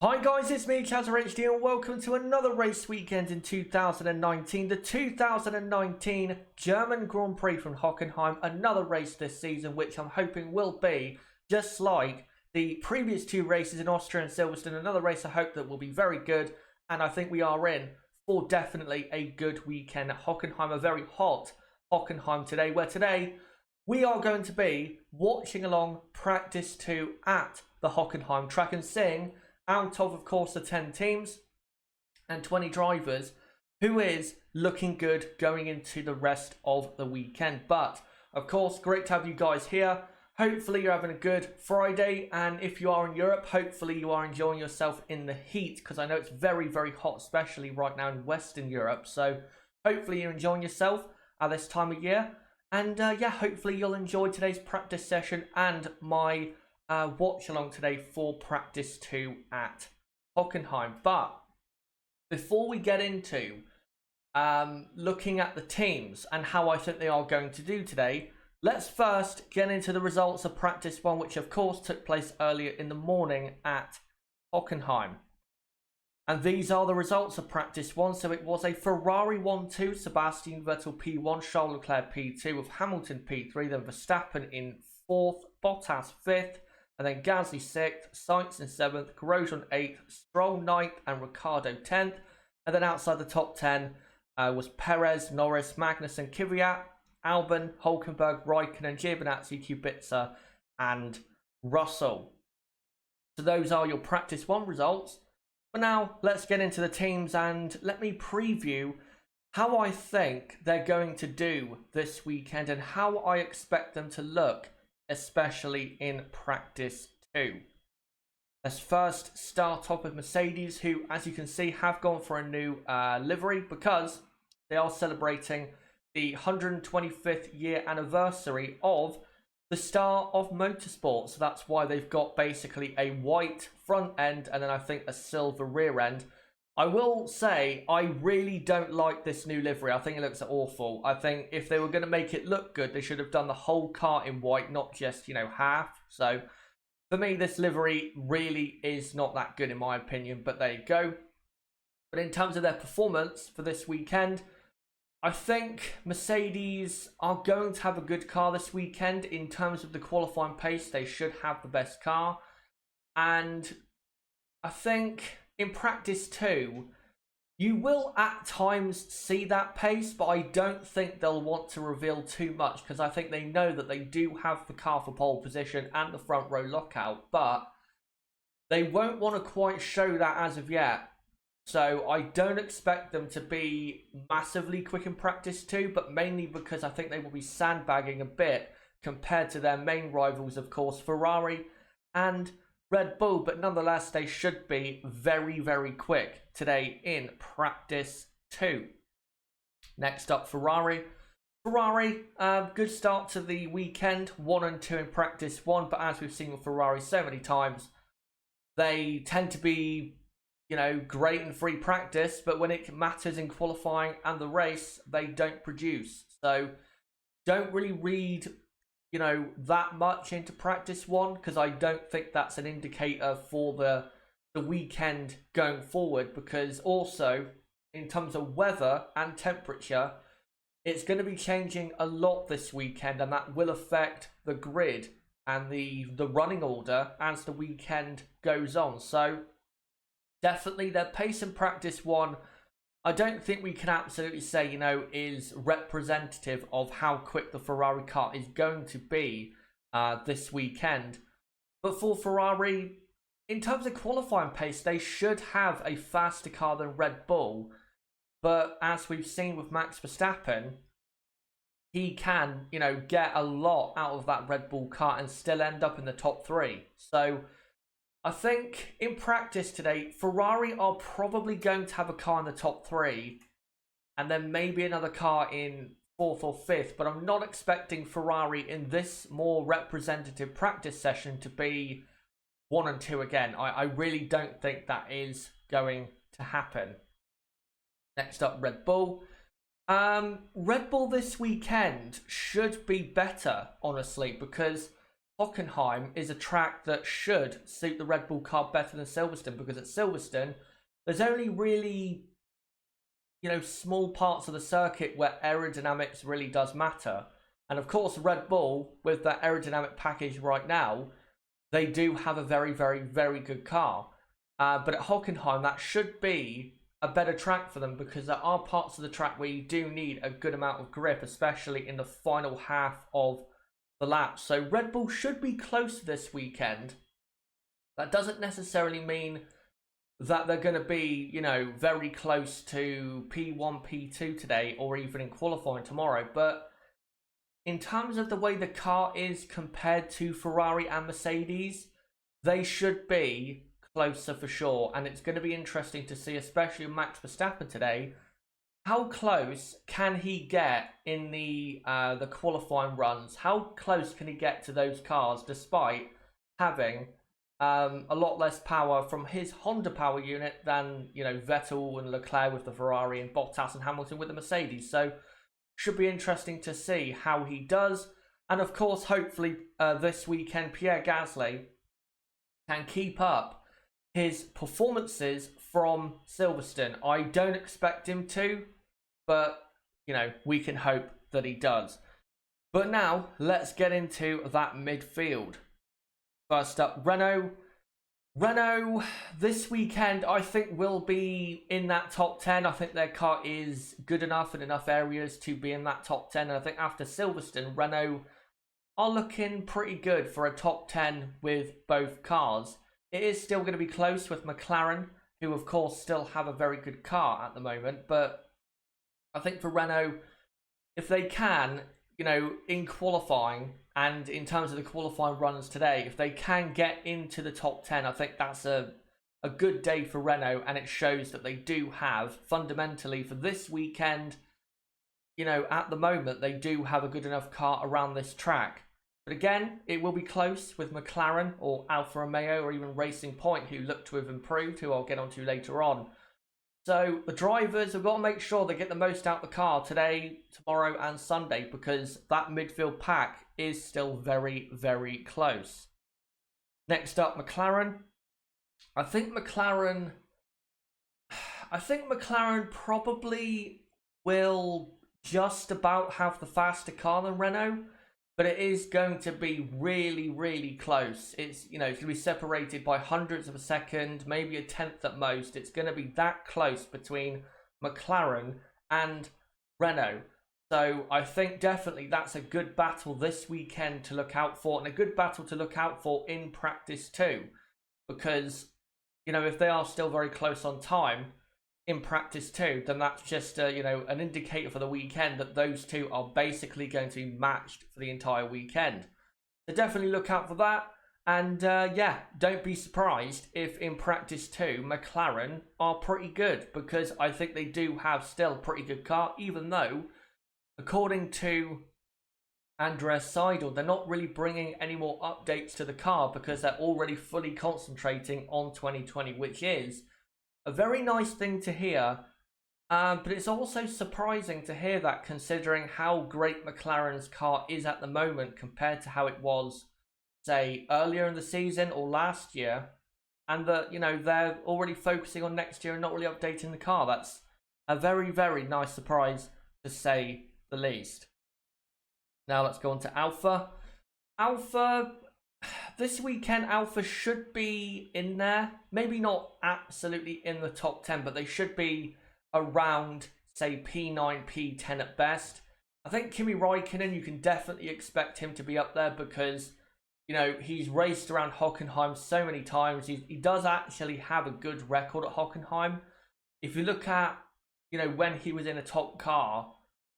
Hi guys, it's me, Chatter HD, and welcome to another race weekend in 2019. The 2019 German Grand Prix from Hockenheim. Another race this season, which I'm hoping will be just like the previous two races in Austria and Silverstone. Another race I hope that will be very good, and I think we are in for definitely a good weekend at Hockenheim. A very hot Hockenheim today, where today we are going to be watching along practice 2 at the Hockenheim track and seeing out of course, the 10 teams and 20 drivers, who is looking good going into the rest of the weekend. But, of course, great to have you guys here. Hopefully you're having a good Friday, and if you are in Europe, hopefully you are enjoying yourself in the heat, because I know it's very, very hot, especially right now in Western Europe. So, hopefully you're enjoying yourself at this time of year. And, yeah, hopefully you'll enjoy today's practice session and my watch along today for practice 2 at Hockenheim. But before we get into looking at the teams and how I think they are going to do today, let's first get into the results of practice 1, which of course took place earlier in the morning at Hockenheim. And these are the results of practice 1. So it was a Ferrari 1-2, Sebastian Vettel P1, Charles Leclerc P2 with Hamilton P3, then Verstappen in 4th, Bottas 5th, and then Gasly 6th, Sainz in 7th, Grosjean 8th, Stroll 9th, and Ricciardo 10th. And then outside the top 10 was Perez, Norris, Magnussen, Kvyat, Albon, Hülkenberg, Raikkonen, Giovinazzi, Kubica, and Russell. So those are your practice 1 results. But now let's get into the teams and let me preview how I think they're going to do this weekend and how I expect them to look, especially in practice 2. Let's first start off with Mercedes, who, as you can see, have gone for a new livery because they are celebrating the 125th year anniversary of the start of motorsport. So that's why they've got basically a white front end and then I think a silver rear end. I will say I really don't like this new livery. I think it looks awful. I think if they were going to make it look good, they should have done the whole car in white, not just, half. So for me, this livery really is not that good in my opinion, but there you go. But in terms of their performance for this weekend, I think Mercedes are going to have a good car this weekend. In terms of the qualifying pace, they should have the best car. And I think in practice 2, you will at times see that pace, but I don't think they'll want to reveal too much because I think they know that they do have the car for pole position and the front row lockout, but they won't want to quite show that as of yet. So I don't expect them to be massively quick in practice 2, but mainly because I think they will be sandbagging a bit compared to their main rivals, of course, Ferrari and Red Bull. But nonetheless, they should be very, very quick today in practice 2. Next up, Ferrari. Ferrari, good start to the weekend, 1 and 2 in practice 1. But as we've seen with Ferrari so many times, they tend to be great in free practice, but when it matters in qualifying and the race, they don't produce. So don't really read, that much into practice 1 because I don't think that's an indicator for the weekend going forward, because also in terms of weather and temperature, it's going to be changing a lot this weekend, and that will affect the grid and the running order as the weekend goes on. So definitely their pace in practice 1, I don't think we can absolutely say, is representative of how quick the Ferrari car is going to be this weekend. But for Ferrari, in terms of qualifying pace, they should have a faster car than Red Bull. But as we've seen with Max Verstappen, he can, get a lot out of that Red Bull car and still end up in the top 3. So I think in practice today, Ferrari are probably going to have a car in the top 3 and then maybe another car in 4th or 5th. But I'm not expecting Ferrari in this more representative practice session to be 1 and 2 again. I really don't think that is going to happen. Next up, Red Bull. Red Bull this weekend should be better, honestly, because Hockenheim is a track that should suit the Red Bull car better than Silverstone, because at Silverstone, there's only really, small parts of the circuit where aerodynamics really does matter. And of course, Red Bull, with their aerodynamic package right now, they do have a very, very, very good car. But at Hockenheim, that should be a better track for them, because there are parts of the track where you do need a good amount of grip, especially in the final half of the lap. So Red Bull should be close this weekend. That doesn't necessarily mean that they're going to be, very close to P1, P2 today, or even in qualifying tomorrow. But in terms of the way the car is compared to Ferrari and Mercedes, they should be closer for sure. And it's going to be interesting to see, especially Max Verstappen today, how close can he get in the qualifying runs? How close can he get to those cars despite having a lot less power from his Honda power unit than, Vettel and Leclerc with the Ferrari and Bottas and Hamilton with the Mercedes. So should be interesting to see how he does. And of course, hopefully this weekend, Pierre Gasly can keep up his performances from Silverstone. I don't expect him to, but, we can hope that he does. But now, let's get into that midfield. First up, Renault. Renault, this weekend, I think will be in that top 10. I think their car is good enough in enough areas to be in that top 10. And I think after Silverstone, Renault are looking pretty good for a top 10 with both cars. It is still going to be close with McLaren, who of course still have a very good car at the moment. But I think for Renault, if they can, in qualifying and in terms of the qualifying runs today, if they can get into the top 10, I think that's a good day for Renault, and it shows that they do have, fundamentally for this weekend, at the moment, they do have a good enough car around this track. But again, it will be close with McLaren or Alfa Romeo or even Racing Point, who look to have improved, who I'll get onto later on. So the drivers have got to make sure they get the most out of the car today, tomorrow and Sunday, because that midfield pack is still very, very close. Next up, McLaren. I think McLaren probably will just about have the faster car than Renault, but it is going to be really, really close. It's, it's going to be separated by hundredths of a second, maybe a tenth at most. It's going to be that close between McLaren and Renault. So I think definitely that's a good battle this weekend to look out for, and a good battle to look out for in practice too. Because, if they are still very close on time in practice too, then that's just an indicator for the weekend that those two are basically going to be matched for the entire weekend. So definitely look out for that. And don't be surprised if in practice too McLaren are pretty good, because I think they do have still a pretty good car, even though according to Andreas Seidel, they're not really bringing any more updates to the car because they're already fully concentrating on 2020, which is a very nice thing to hear, but it's also surprising to hear that, considering how great McLaren's car is at the moment compared to how it was, say, earlier in the season or last year, and that, they're already focusing on next year and not really updating the car. That's a very, very nice surprise, to say the least. Now let's go on to Alfa. This weekend, Alfa should be in there. Maybe not absolutely in the top 10, but they should be around, say, P9, P10 at best. I think Kimi Räikkönen, you can definitely expect him to be up there because, he's raced around Hockenheim so many times. He does actually have a good record at Hockenheim. If you look at, when he was in a top car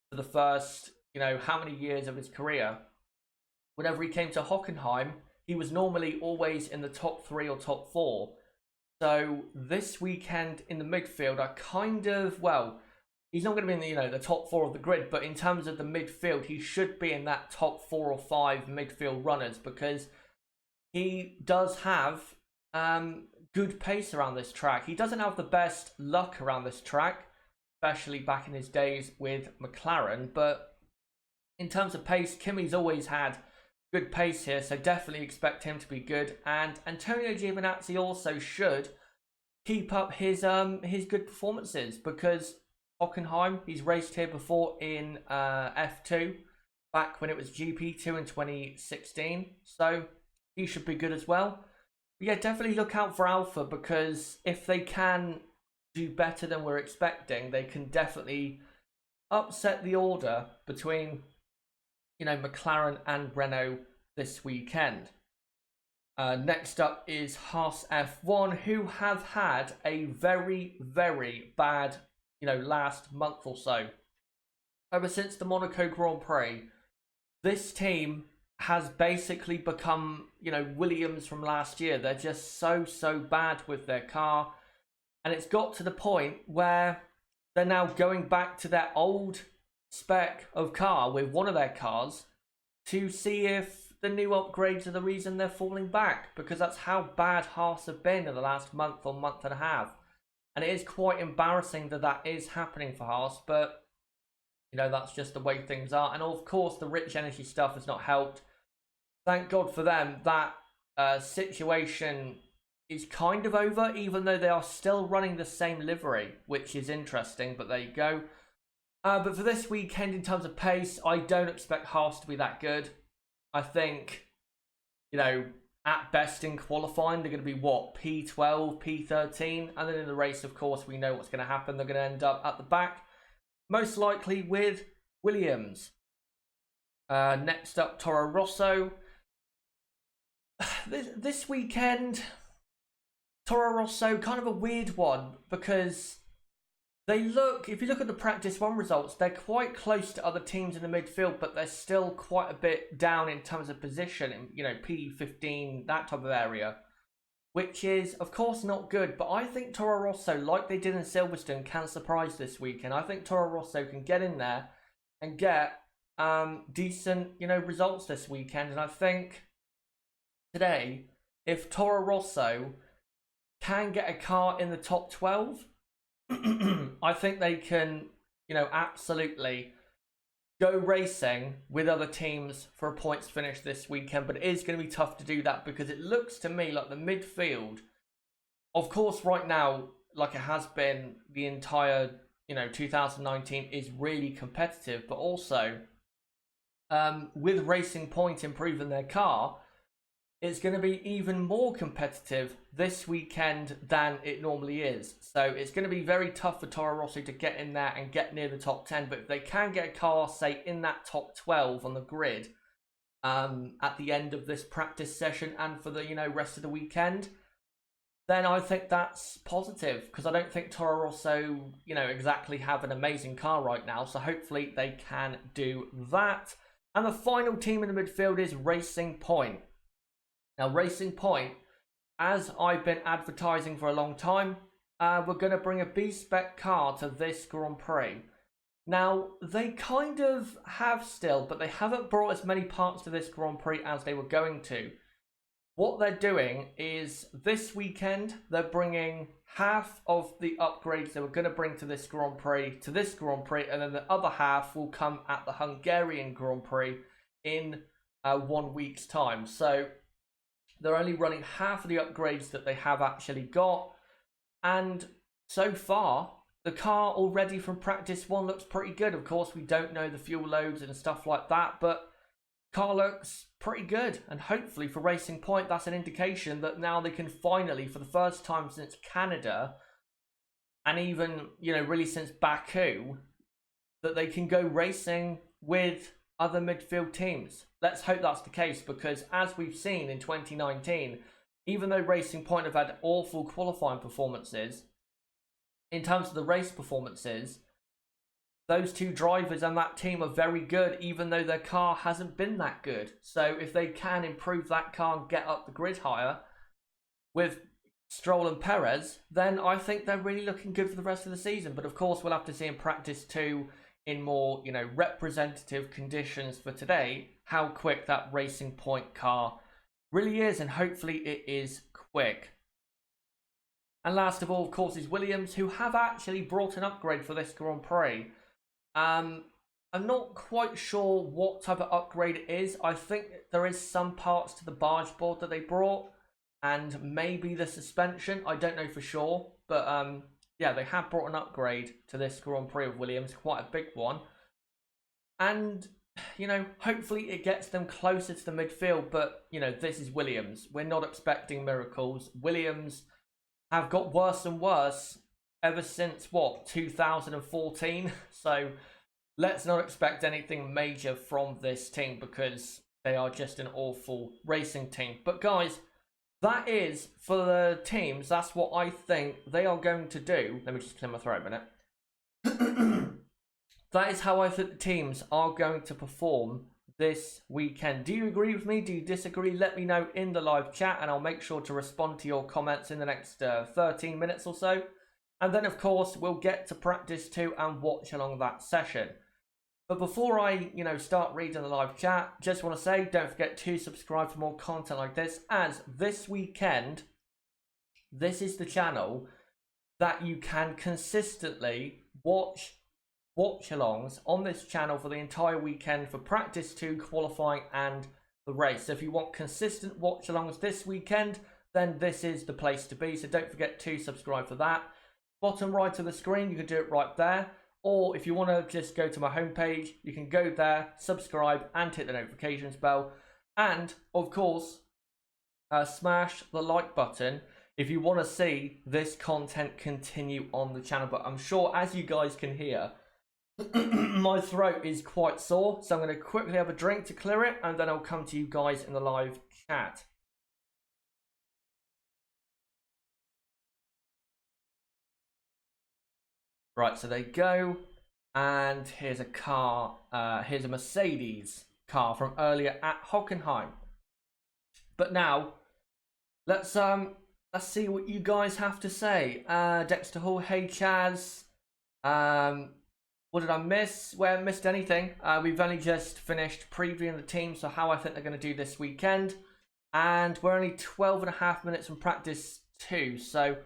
for the first, how many years of his career, whenever he came to Hockenheim, he was normally always in the top 3 or top 4. So this weekend in the midfield, he's not going to be in the top 4 of the grid, but in terms of the midfield, he should be in that top 4 or 5 midfield runners, because he does have good pace around this track. He doesn't have the best luck around this track, especially back in his days with McLaren, but in terms of pace, Kimi's always had good pace here, so definitely expect him to be good. And Antonio Giovinazzi also should keep up his good performances, because Hockenheim, he's raced here before in F2 back when it was GP2 in 2016, so he should be good as well. But yeah, definitely look out for Alpha, because if they can do better than we're expecting, they can definitely upset the order between, you know, McLaren and Renault this weekend. Next up is Haas F1, who have had a very, very bad, you know, last month or so. Ever since the Monaco Grand Prix, this team has basically become, you know, Williams from last year. They're just so bad with their car. And it's got to the point where they're now going back to their old spec of car with one of their cars to see if the new upgrades are the reason they're falling back, because that's how bad Haas have been in the last month or month and a half. And it is quite embarrassing that that is happening for Haas, but, you know, that's just the way things are. And of course, the rich energy stuff has not helped. Thank God for them. That situation is kind of over, even though they are still running the same livery, which is interesting, but there you go. But for this weekend, in terms of pace, I don't expect Haas to be that good. I think, you know, at best in qualifying, they're going to be, what, P12, P13? And then in the race, of course, we know what's going to happen. They're going to end up at the back, most likely with Williams. Next up, Toro Rosso. This weekend, Toro Rosso, kind of a weird one, because they look, if you look at the practice one results, they're quite close to other teams in the midfield, but they're still quite a bit down in terms of position, you know, P15, that type of area, which is, of course, not good. But I think Toro Rosso, like they did in Silverstone, can surprise this weekend. I think Toro Rosso can get in there and get decent, you know, results this weekend. And I think today, if Toro Rosso can get a car in the top 12, I think they can, you know, absolutely go racing with other teams for a points finish this weekend. But it is going to be tough to do that, because it looks to me like the midfield, of course, right now, like it has been the entire, you know, 2019, is really competitive. But also, with Racing Point improving their car, it's going to be even more competitive this weekend than it normally is. So it's going to be very tough for Toro Rosso to get in there and get near the top 10. But if they can get a car, say, in that top 12 on the grid at the end of this practice session and for the, you know, rest of the weekend, then I think that's positive, because I don't think Toro Rosso, you know, exactly have an amazing car right now. So hopefully they can do that. And the final team in the midfield is Racing Point. Now, Racing Point, as I've been advertising for a long time, we're going to bring a B-spec car to this Grand Prix. Now, they kind of have still, but they haven't brought as many parts to this Grand Prix as they were going to. What they're doing is, this weekend, they're bringing half of the upgrades they were going to bring to this Grand Prix, and then the other half will come at the Hungarian Grand Prix in 1 week's time. So they're only running half of the upgrades that they have actually got. And so far, the car already from practice one looks pretty good. Of course, we don't know the fuel loads and stuff like that, but car looks pretty good. And hopefully for Racing Point, that's an indication that now they can finally, for the first time since Canada, and even, you know, really since Baku, that they can go racing with other midfield teams. Let's hope that's the case, because as we've seen in 2019, even though Racing Point have had awful qualifying performances, in terms of the race performances, those two drivers and that team are very good, even though their car hasn't been that good. So if they can improve that car and get up the grid higher with Stroll and Perez, then I think they're really looking good for the rest of the season. But of course, we'll have to see in practice too, in more, you know, representative conditions for today, how quick that Racing Point car really is, and hopefully it is quick. And last of all, of course, is Williams, who have actually brought an upgrade for this Grand Prix. I'm not quite sure what type of upgrade it is. I think there is some parts to the barge board that they brought, and maybe the suspension. I don't know for sure, but yeah, they have brought an upgrade to this Grand Prix of Williams, quite a big one. And, you know, hopefully it gets them closer to the midfield, but, you know, this is Williams. We're not expecting miracles. Williams have got worse and worse ever since, what, 2014? So let's not expect anything major from this team because they are just an awful racing team. But guys, that is for the teams. That's what I think they are going to do. Let me just clear my throat a minute. That is how I think the teams are going to perform this weekend. Do you agree with me? Do you disagree? Let me know in the live chat and I'll make sure to respond to your comments in the next 13 minutes or so. And then, of course, we'll get to practice 2 and watch along that session. But before I, start reading the live chat, just want to say, don't forget to subscribe for more content like this, as this weekend, this is the channel that you can consistently watch watch-alongs on this channel for the entire weekend for practice 2, qualifying and the race. So if you want consistent watch-alongs this weekend, then this is the place to be. So don't forget to subscribe for that. Bottom right of the screen, you can do it right there. Or if you want to just go to my homepage, you can go there, subscribe and hit the notifications bell. And of course, smash the like button if you want to see this content continue on the channel. But I'm sure, as you guys can hear, my throat is quite sore, so I'm going to quickly have a drink to clear it, and then I'll come to you guys in the live chat. Right, so there you go, and here's a car, here's a Mercedes car from earlier at Hockenheim. But now, let's see what you guys have to say. Dexter Hall, hey Chaz, what did I miss? Well, I haven't missed anything. We've only just finished previewing the team, so how I think they're going to do this weekend. And we're only 12.5 minutes from practice 2, so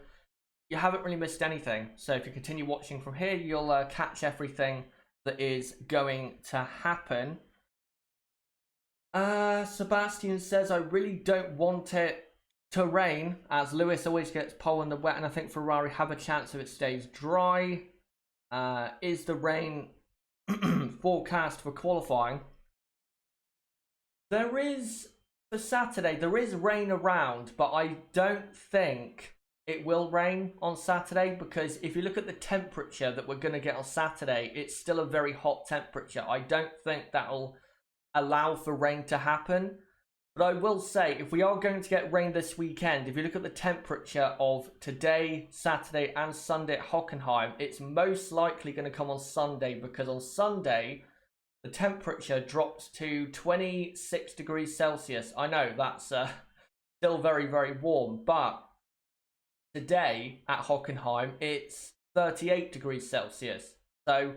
you haven't really missed anything. So if you continue watching from here, you'll catch everything that is going to happen. Sebastian says, I really don't want it to rain, as Lewis always gets pole in the wet, and I think Ferrari have a chance if it stays dry. Is the rain forecast for qualifying? There is, for Saturday, there is rain around, but I don't think it will rain on Saturday, because if you look at the temperature that we're going to get on Saturday, it's still a very hot temperature. I don't think that'll allow for rain to happen. But I will say, if we are going to get rain this weekend, if you look at the temperature of today, Saturday and Sunday at Hockenheim, it's most likely going to come on Sunday, because on Sunday, the temperature drops to 26 degrees Celsius. I know, that's still very, very warm, but today at Hockenheim, it's 38 degrees Celsius. So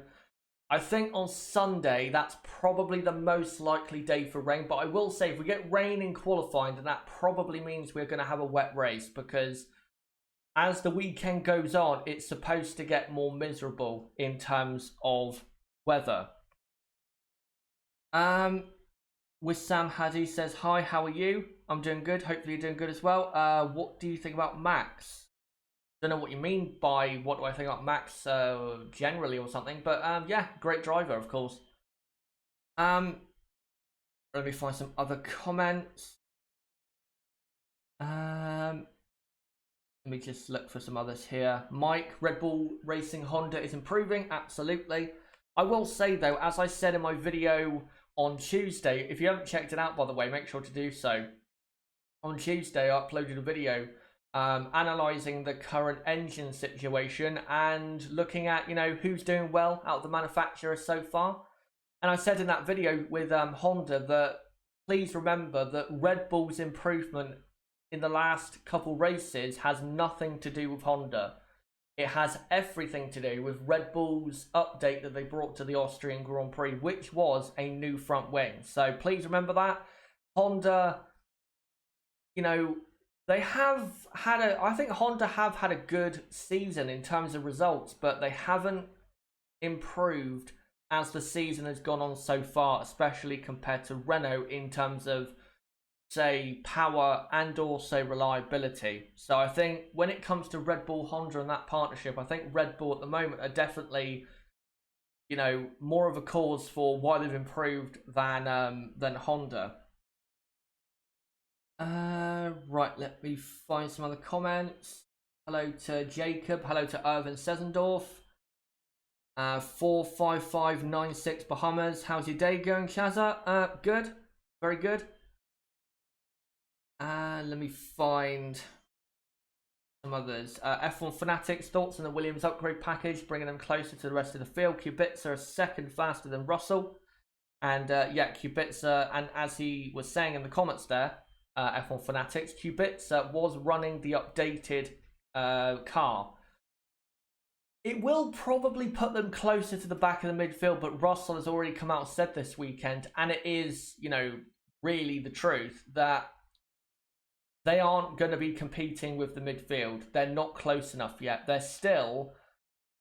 I think on Sunday, that's probably the most likely day for rain. But I will say, if we get rain in qualifying, then that probably means we're going to have a wet race, because as the weekend goes on, it's supposed to get more miserable in terms of weather. Wissam Hadi says, hi, how are you? I'm doing good. Hopefully you're doing good as well. What do you think about Max? Don't know what you mean by what do I think about Max generally or something, but yeah, great driver, of course. Let me find some other comments. Let me just look for some others here. Mike, Red Bull Racing Honda is improving, absolutely. I will say though, as I said in my video on Tuesday, if you haven't checked it out by the way, make sure to do so. On Tuesday, I uploaded a video analysing the current engine situation and looking at, who's doing well out of the manufacturers so far. And I said in that video with Honda that please remember that Red Bull's improvement in the last couple races has nothing to do with Honda. It has everything to do with Red Bull's update that they brought to the Austrian Grand Prix, which was a new front wing. So please remember that. Honda, they have had I think Honda have had a good season in terms of results, but they haven't improved as the season has gone on so far, especially compared to Renault in terms of, say, power and also reliability. So I think when it comes to Red Bull Honda and that partnership, I think Red Bull at the moment are definitely, you know, more of a cause for why they've improved than Honda. Right, let me find some other comments. Hello to Jacob. Hello to Irvin Sesendorf. 45596 Bahamas. How's your day going, Shazza? Good. Very good. Let me find some others. F1 Fanatics, thoughts on the Williams upgrade package, bringing them closer to the rest of the field. Kubica are a second faster than Russell. And yeah, Kubica, and as he was saying in the comments there, F1 Fanatics, Kubica was running the updated car. It will probably put them closer to the back of the midfield, but Russell has already come out and said this weekend, and it is, you know, really the truth, that they aren't going to be competing with the midfield. They're not close enough yet. They're still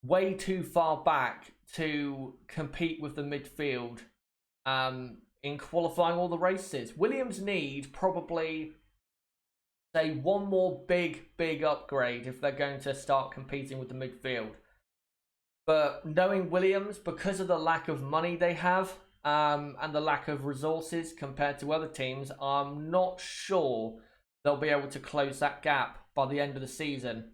way too far back to compete with the midfield in qualifying all the races. Williams need probably, say, one more big upgrade if they're going to start competing with the midfield. But knowing Williams, because of the lack of money they have and the lack of resources compared to other teams, I'm not sure they'll be able to close that gap by the end of the season.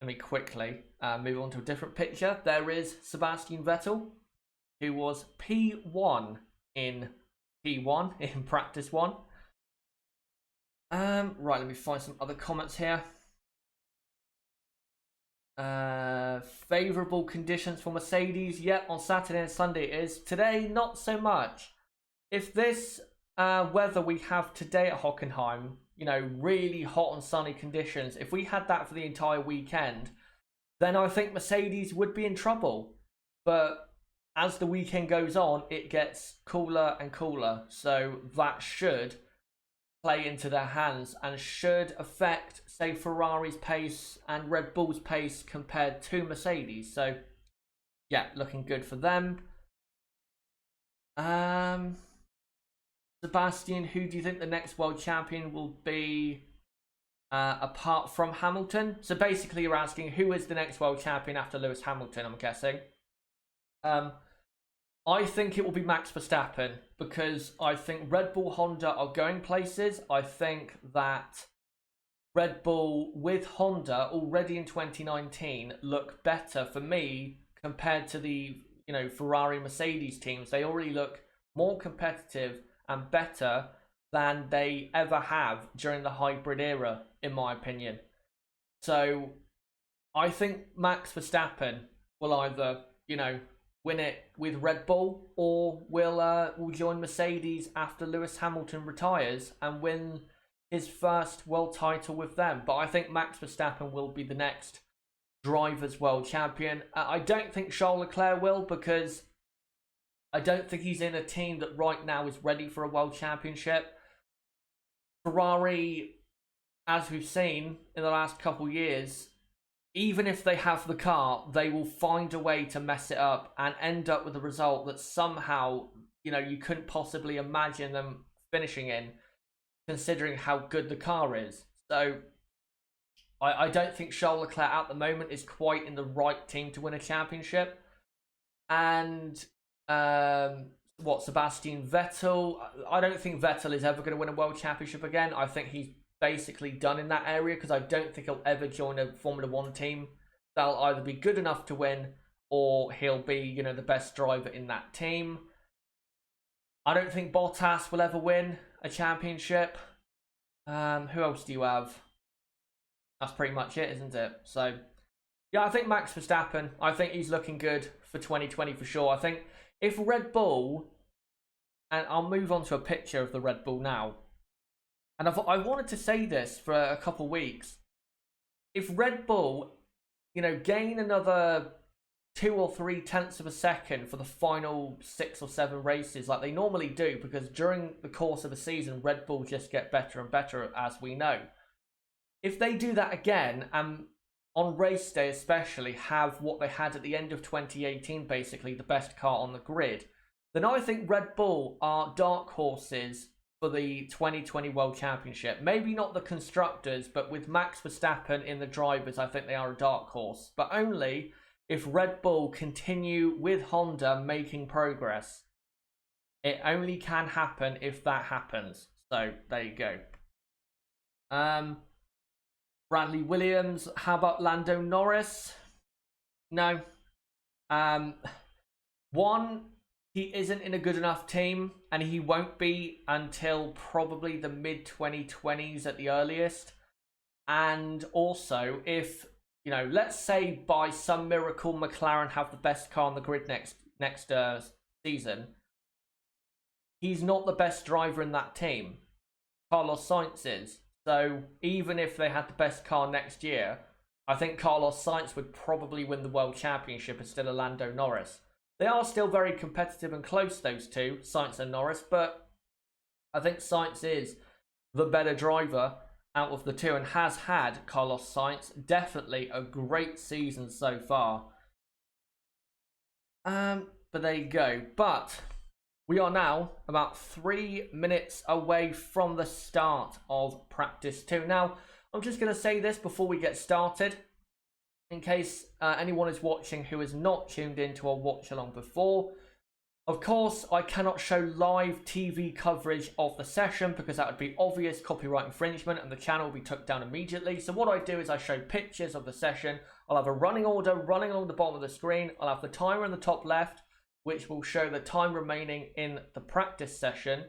Let me quickly move on to a different picture. There is Sebastian Vettel, who was P1 in practice 1. Right, let me find some other comments here. Favourable conditions for Mercedes. Yep, on Saturday and Sunday it is. Today, not so much. If this weather we have today at Hockenheim, you know, really hot and sunny conditions, if we had that for the entire weekend, then I think Mercedes would be in trouble. But as the weekend goes on, it gets cooler and cooler. So that should play into their hands and should affect, say, Ferrari's pace and Red Bull's pace compared to Mercedes. So yeah, looking good for them. Sebastian, who do you think the next world champion will be apart from Hamilton? So basically you're asking who is the next world champion after Lewis Hamilton, I'm guessing. I think it will be Max Verstappen, because I think Red Bull Honda are going places. I think that Red Bull with Honda already in 2019 look better for me compared to the, you know, Ferrari Mercedes teams. They already look more competitive and better than they ever have during the hybrid era, in my opinion. So I think Max Verstappen will either, you know, win it with Red Bull, or will join Mercedes after Lewis Hamilton retires and win his first world title with them. But I think Max Verstappen will be the next drivers' world champion. I don't think Charles Leclerc will, because I don't think he's in a team that right now is ready for a world championship. Ferrari, as we've seen in the last couple years, even if they have the car, they will find a way to mess it up and end up with a result that somehow, you know, you couldn't possibly imagine them finishing in, considering how good the car is. So I don't think Charles Leclerc at the moment is quite in the right team to win a championship. And Sebastian Vettel, I don't think Vettel is ever going to win a world championship again. I think he's basically done in that area, because I don't think he'll ever join a Formula 1 team. They'll either be good enough to win, or he'll be, you know, the best driver in that team. I don't think Bottas will ever win a championship. Who else do you have? That's pretty much it, isn't it? So yeah, I think Max Verstappen, I think he's looking good for 2020 for sure. I think if Red Bull, and I'll move on to a picture of the Red Bull now, and I wanted to say this for a couple weeks. If Red Bull, you know, gain another 2 or 3 tenths of a second for the final 6 or 7 races like they normally do, because during the course of the season, Red Bull just get better and better, as we know. If they do that again, and on race day especially, have what they had at the end of 2018, basically the best car on the grid, then I think Red Bull are dark horses for the 2020 World Championship. Maybe not the constructors, but with Max Verstappen in the drivers, I think they are a dark horse. But only if Red Bull continue with Honda making progress. It only can happen if that happens. So, there you go. Bradley Williams. How about Lando Norris? No. One, he isn't in a good enough team, and he won't be until probably the mid-2020s at the earliest. And also, if, you know, let's say by some miracle McLaren have the best car on the grid next season, he's not the best driver in that team. Carlos Sainz is. So even if they had the best car next year, I think Carlos Sainz would probably win the World Championship instead of Lando Norris. They are still very competitive and close, those two, Sainz and Norris, but I think Sainz is the better driver out of the two and has had, Carlos Sainz, definitely a great season so far. But there you go. But we are now about 3 minutes away from the start of practice 2. Now, I'm just going to say this before we get started, in case anyone is watching who is not tuned into our watch along before. Of course, I cannot show live TV coverage of the session because that would be obvious copyright infringement and the channel will be took down immediately. So what I do is I show pictures of the session. I'll have a running order running along the bottom of the screen. I'll have the timer in the top left, which will show the time remaining in the practice session.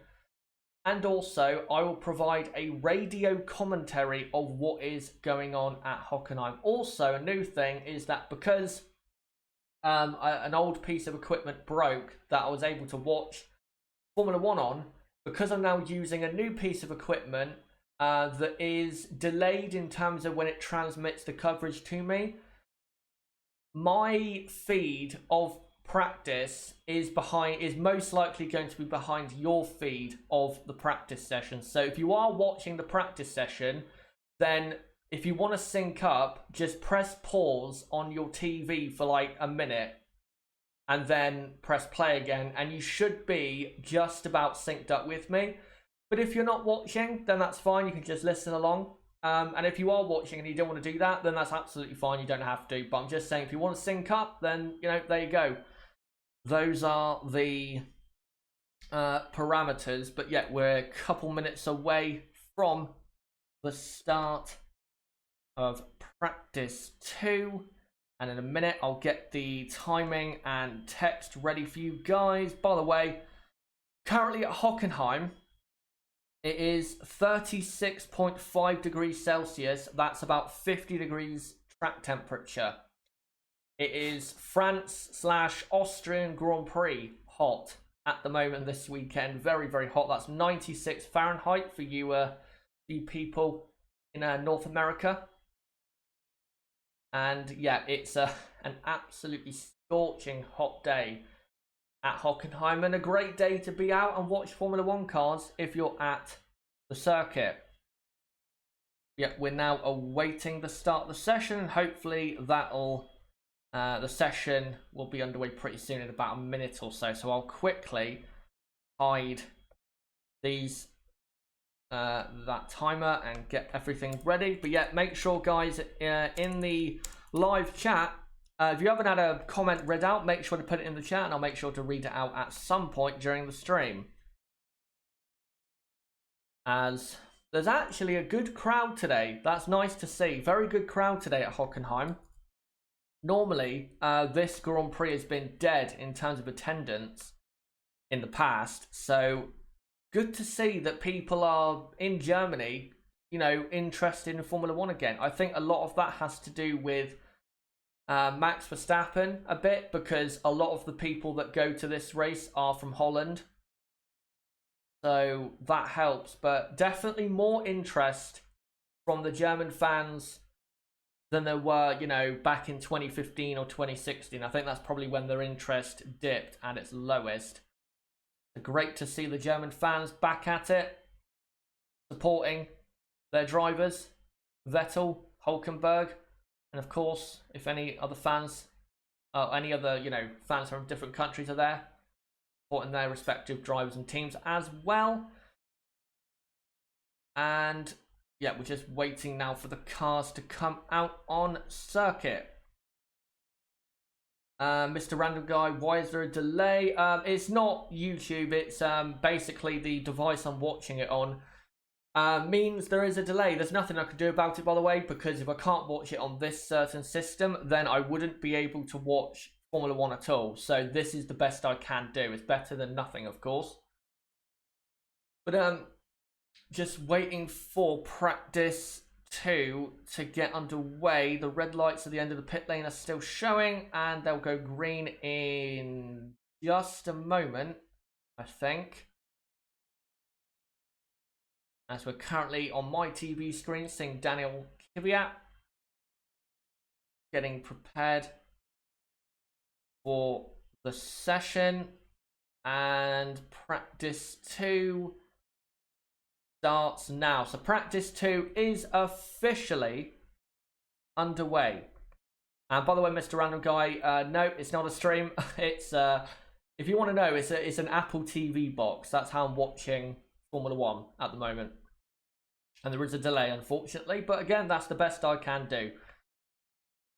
And also, I will provide a radio commentary of what is going on at Hockenheim. Also, a new thing is that because an old piece of equipment broke that I was able to watch Formula 1 on, because I'm now using a new piece of equipment that is delayed in terms of when it transmits the coverage to me, my feed of practice is most likely going to be behind your feed of the practice session. So if you are watching the practice session, then if you want to sync up, just press pause on your TV for like a minute and then press play again, and you should be just about synced up with me. But if you're not watching, then that's fine, you can just listen along. And if you are watching and you don't want to do that, then that's absolutely fine, you don't have to. But I'm just saying, if you want to sync up, then, you know, there you go. Those are the parameters. But yeah, we're a couple minutes away from the start of practice 2. And in a minute, I'll get the timing and text ready for you guys. By the way, currently at Hockenheim, it is 36.5 degrees Celsius. That's about 50 degrees track temperature. It is France/Austrian Grand Prix hot at the moment this weekend. Very, very hot. That's 96 Fahrenheit for you people in North America. And yeah, it's an absolutely scorching hot day at Hockenheim, and a great day to be out and watch Formula 1 cars if you're at the circuit. Yeah, we're now awaiting the start of the session, and hopefully that'll the session will be underway pretty soon, in about a minute or so. So I'll quickly hide these that timer and get everything ready. But yeah, make sure, guys, in the live chat, if you haven't had a comment read out, make sure to put it in the chat, and I'll make sure to read it out at some point during the stream. As there's actually a good crowd today. That's nice to see. Very good crowd today at Hockenheim. Normally, this Grand Prix has been dead in terms of attendance in the past. So good to see that people are in Germany, you know, interested in Formula 1 again. I think a lot of that has to do with Max Verstappen a bit, because a lot of the people that go to this race are from Holland. So that helps, but definitely more interest from the German fans than there were, you know, back in 2015 or 2016. I think that's probably when their interest dipped at its lowest. Great to see the German fans back at it, supporting their drivers, Vettel, Hülkenberg, And of course, if any other fans, any other, fans from different countries are there, supporting their respective drivers and teams as well. And yeah, we're just waiting now for the cars to come out on circuit. Mr. Random Guy, why is there a delay? It's not YouTube, it's basically the device I'm watching it on. Means there is a delay. There's nothing I can do about it, by the way, because if I can't watch it on this certain system, then I wouldn't be able to watch Formula 1 at all. So this is the best I can do. It's better than nothing, of course. But just waiting for practice 2 to get underway. The red lights at the end of the pit lane are still showing, and they'll go green in just a moment, I think. As we're currently on my TV screen seeing Daniel Kvyat getting prepared for the session, and practice 2 starts now. So practice 2 is officially underway. And by the way, Mr. Random Guy, no, it's not a stream. It's if you want to know, it's an Apple TV box. That's how I'm watching Formula 1 at the moment. And there is a delay, unfortunately, but again, that's the best I can do.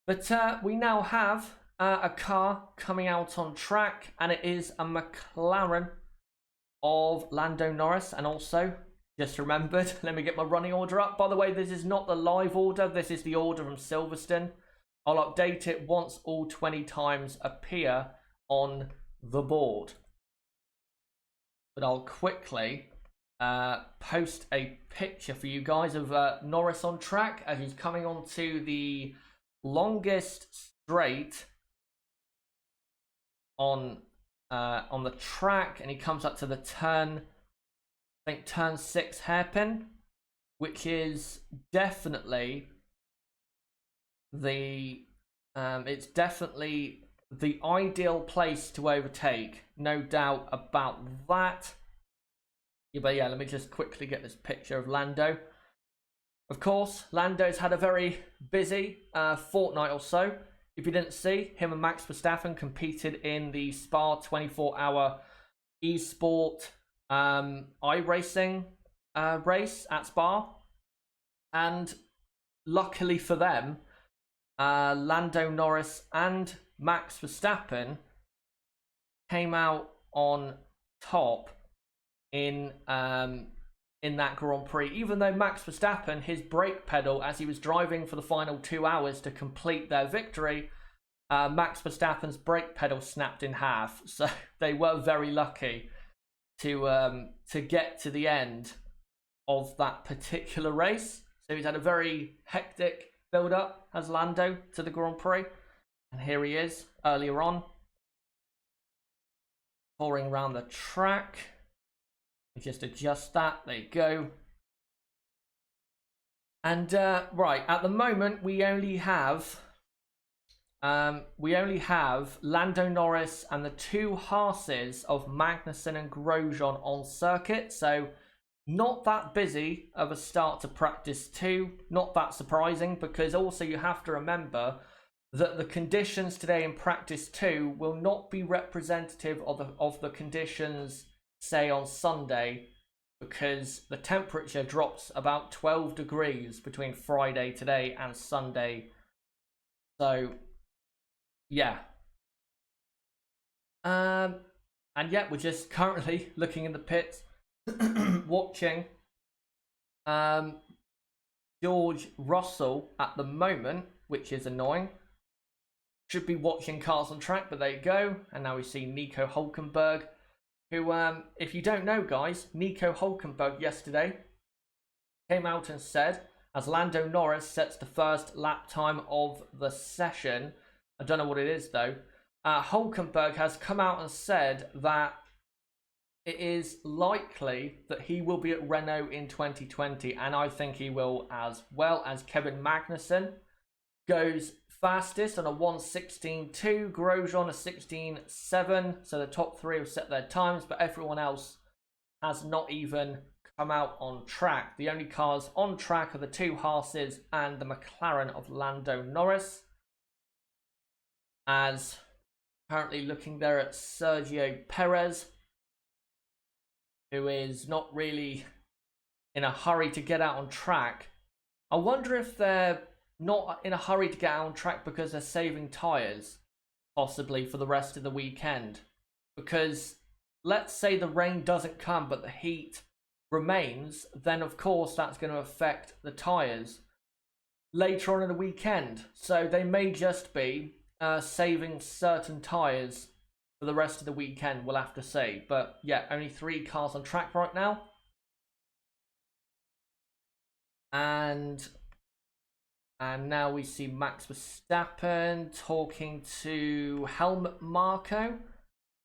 But we now have a car coming out on track, and it is a McLaren of Lando Norris. And also, just remembered, let me get my running order up. By the way, this is not the live order, this is the order from Silverstone. I'll update it once all 20 times appear on the board. But I'll quickly post a picture for you guys of Norris on track as he's coming onto the longest straight on the track, and he comes up to the turn, I think turn 6 hairpin, which is definitely the it's definitely the ideal place to overtake, no doubt about that. Yeah, but yeah, let me just quickly get this picture of Lando. Of course, Lando's had a very busy fortnight or so. If you didn't see, him and Max Verstappen competed in the Spa 24-hour eSport iRacing race at Spa. And luckily for them, Lando Norris and Max Verstappen came out on top in that Grand Prix, even though Max Verstappen, his brake pedal as he was driving for the final 2 hours to complete their victory, Max Verstappen's brake pedal snapped in half. So they were very lucky to get to the end of that particular race. So he's had a very hectic build up as Lando to the Grand Prix, and here he is earlier on touring around the track. Just adjust that, there you go. And right, at the moment we only have Lando Norris and the 2 Haas's of Magnussen and Grosjean on circuit, so not that busy of a start to practice 2. Not that surprising, because also you have to remember that the conditions today in practice 2 will not be representative of the conditions, say, on Sunday, because the temperature drops about 12 degrees between Friday today and Sunday. So yeah, and yeah, we're just currently looking in the pits watching George Russell at the moment, which is annoying. Should be watching cars on track, but there you go. And now we see Nico Hülkenberg, who, if you don't know, guys, Nico Hülkenberg yesterday came out and said, as Lando Norris sets the first lap time of the session, I don't know what it is though, Hülkenberg has come out and said that it is likely that he will be at Renault in 2020, and I think he will, as well as Kevin Magnussen goes fastest on a 1:16.2, Grosjean a 16.7, so the top 3 have set their times, but everyone else has not even come out on track. The only cars on track are the two Haas's and the McLaren of Lando Norris. As currently looking there at Sergio Perez, who is not really in a hurry to get out on track. I wonder if they're not in a hurry to get out on track because they're saving tyres, possibly for the rest of the weekend. Because let's say the rain doesn't come but the heat remains, then of course that's going to affect the tyres later on in the weekend. So they may just be saving certain tyres for the rest of the weekend, we'll have to see. But yeah, only 3 cars on track right now. And now we see Max Verstappen talking to Helmut Marko.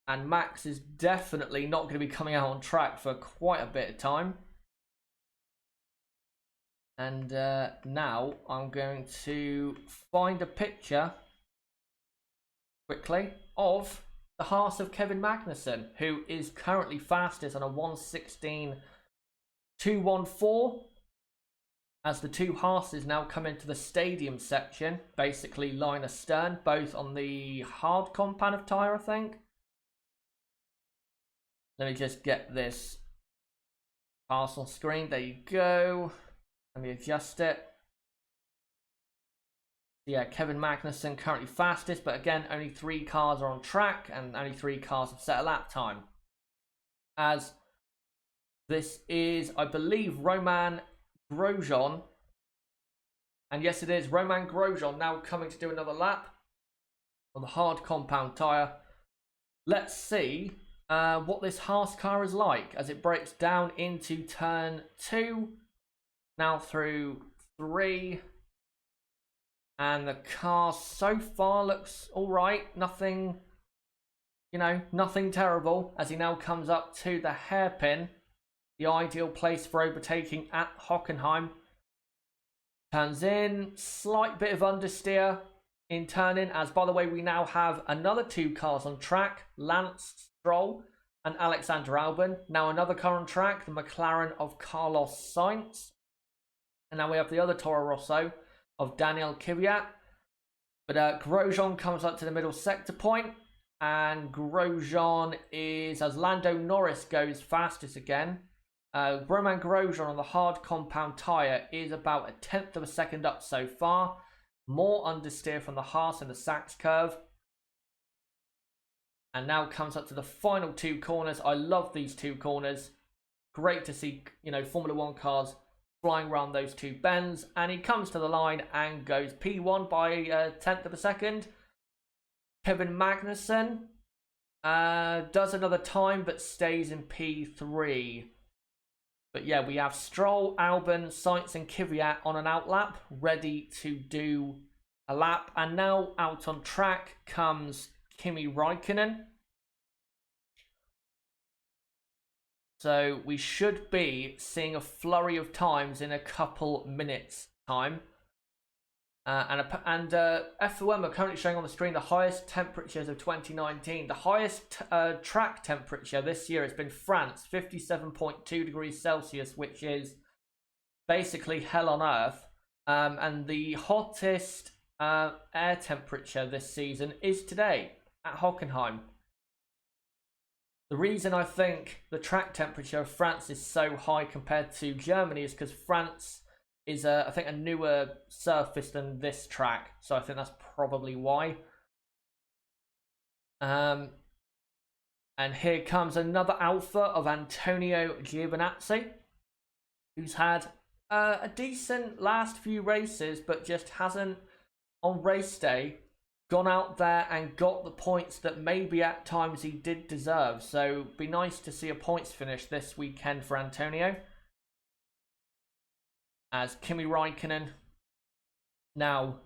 And Max is definitely not going to be coming out on track for quite a bit of time. And now I'm going to find a picture quickly of the Haas of Kevin Magnussen, who is currently fastest on a 1:16.214. As the two Haas's now come into the stadium section, basically line astern, both on the hard compound of tyre, I think. Let me just get this pass on screen. There you go. Let me adjust it. Yeah, Kevin Magnussen currently fastest, but again, only 3 cars are on track and only 3 cars have set a lap time. As this is, I believe, Romain Grosjean. And yes, it is Romain Grosjean now coming to do another lap on the hard compound tyre. Let's see what this Haas car is like as it breaks down into turn 2, now through 3. And the car so far looks alright, nothing, nothing terrible, as he now comes up to the hairpin, the ideal place for overtaking at Hockenheim. Turns in, slight bit of understeer in turning, as by the way, we now have another 2 cars on track, Lance Stroll and Alexander Albon. Now another car on track, the McLaren of Carlos Sainz. And now we have the other Toro Rosso of Daniel Kvyat. But Grosjean comes up to the middle sector point, and Grosjean is, as Lando Norris goes fastest again, Romain Grosjean on the hard compound tyre is about 1/10 of a second up so far. More understeer from the Haas in the Sachs curve. And now comes up to the final 2 corners. I love these 2 corners. Great to see, Formula 1 cars flying around those 2 bends. And he comes to the line and goes P1 by 1/10 of a second. Kevin Magnussen does another time but stays in P3. But yeah, we have Stroll, Albon, Sainz and Kvyat on an outlap, ready to do a lap. And now out on track comes Kimi Räikkönen. So we should be seeing a flurry of times in a couple minutes time. And FOM are currently showing on the screen the highest temperatures of 2019. The highest track temperature this year has been France, 57.2 degrees Celsius, which is basically hell on earth. And the hottest air temperature this season is today at Hockenheim. The reason I think the track temperature of France is so high compared to Germany is because France is, I think, a newer surface than this track. So I think that's probably why. And here comes another Alpha of Antonio Giovinazzi, who's had a decent last few races, but just hasn't, on race day, gone out there and got the points that maybe at times he did deserve. So it'd be nice to see a points finish this weekend for Antonio. As Kimi Räikkönen now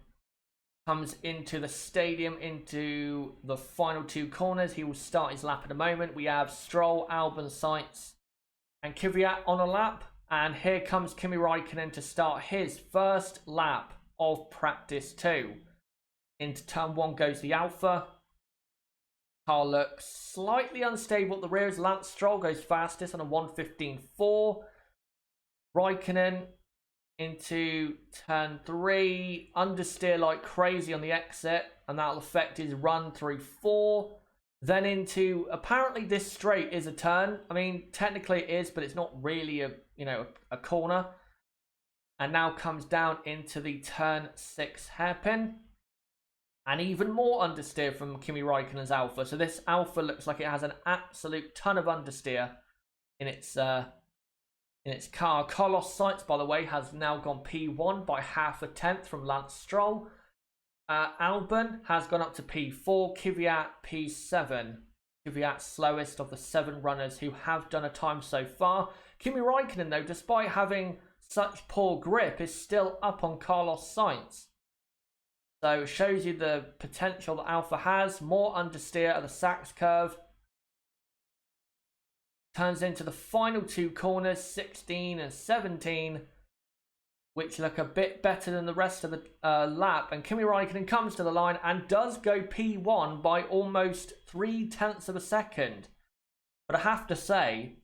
comes into the stadium, into the final 2 corners. He will start his lap in a moment. We have Stroll, Albon, Sainz and Kvyat on a lap. And here comes Kimi Räikkönen to start his first lap of practice 2. Into turn 1 goes the Alpha. Car looks slightly unstable at the rear as Lance Stroll goes fastest on a 1:15.4. Raikkonen into turn 3, understeer like crazy on the exit, and that'll affect his run through 4. Then into, apparently this straight is a turn. I mean, technically it is, but it's not really a corner. And now comes down into the turn 6 hairpin. And even more understeer from Kimi Raikkonen's Alpha. So this Alpha looks like it has an absolute ton of understeer in its car. Carlos Sainz, by the way, has now gone P1 by half a tenth from Lance Stroll. Albon has gone up to P4. Kvyat P7. Kvyat slowest of the 7 runners who have done a time so far. Kimi Raikkonen, though, despite having such poor grip, is still up on Carlos Sainz. So it shows you the potential that Alpha has. More understeer at the Sachs curve. Turns into the final 2 corners, 16 and 17, which look a bit better than the rest of the lap. And Kimi Raikkonen comes to the line and does go P1 by almost 0.3 of a second. But I have to say,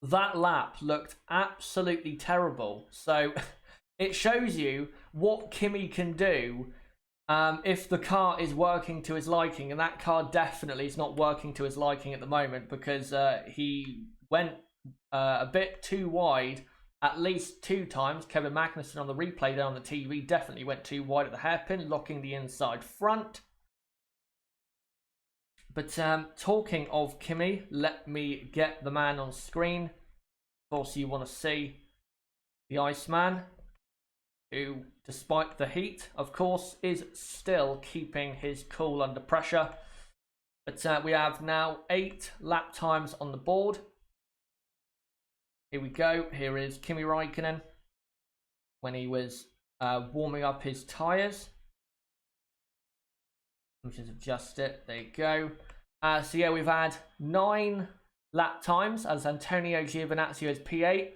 that lap looked absolutely terrible. So it shows you what Kimi can do if the car is working to his liking, and that car definitely is not working to his liking at the moment, because he went a bit too wide at least 2 times. Kevin Magnussen on the replay there on the TV definitely went too wide at the hairpin, locking the inside front. But talking of Kimi, let me get the man on screen. Of course, you want to see the Iceman, who, despite the heat, of course, is still keeping his cool under pressure. But we have now 8 lap times on the board. Here we go. Here is Kimi Raikkonen when he was warming up his tyres. Let me just adjust it. There you go. So yeah, we've had 9 lap times as Antonio Giovinazzi is P8.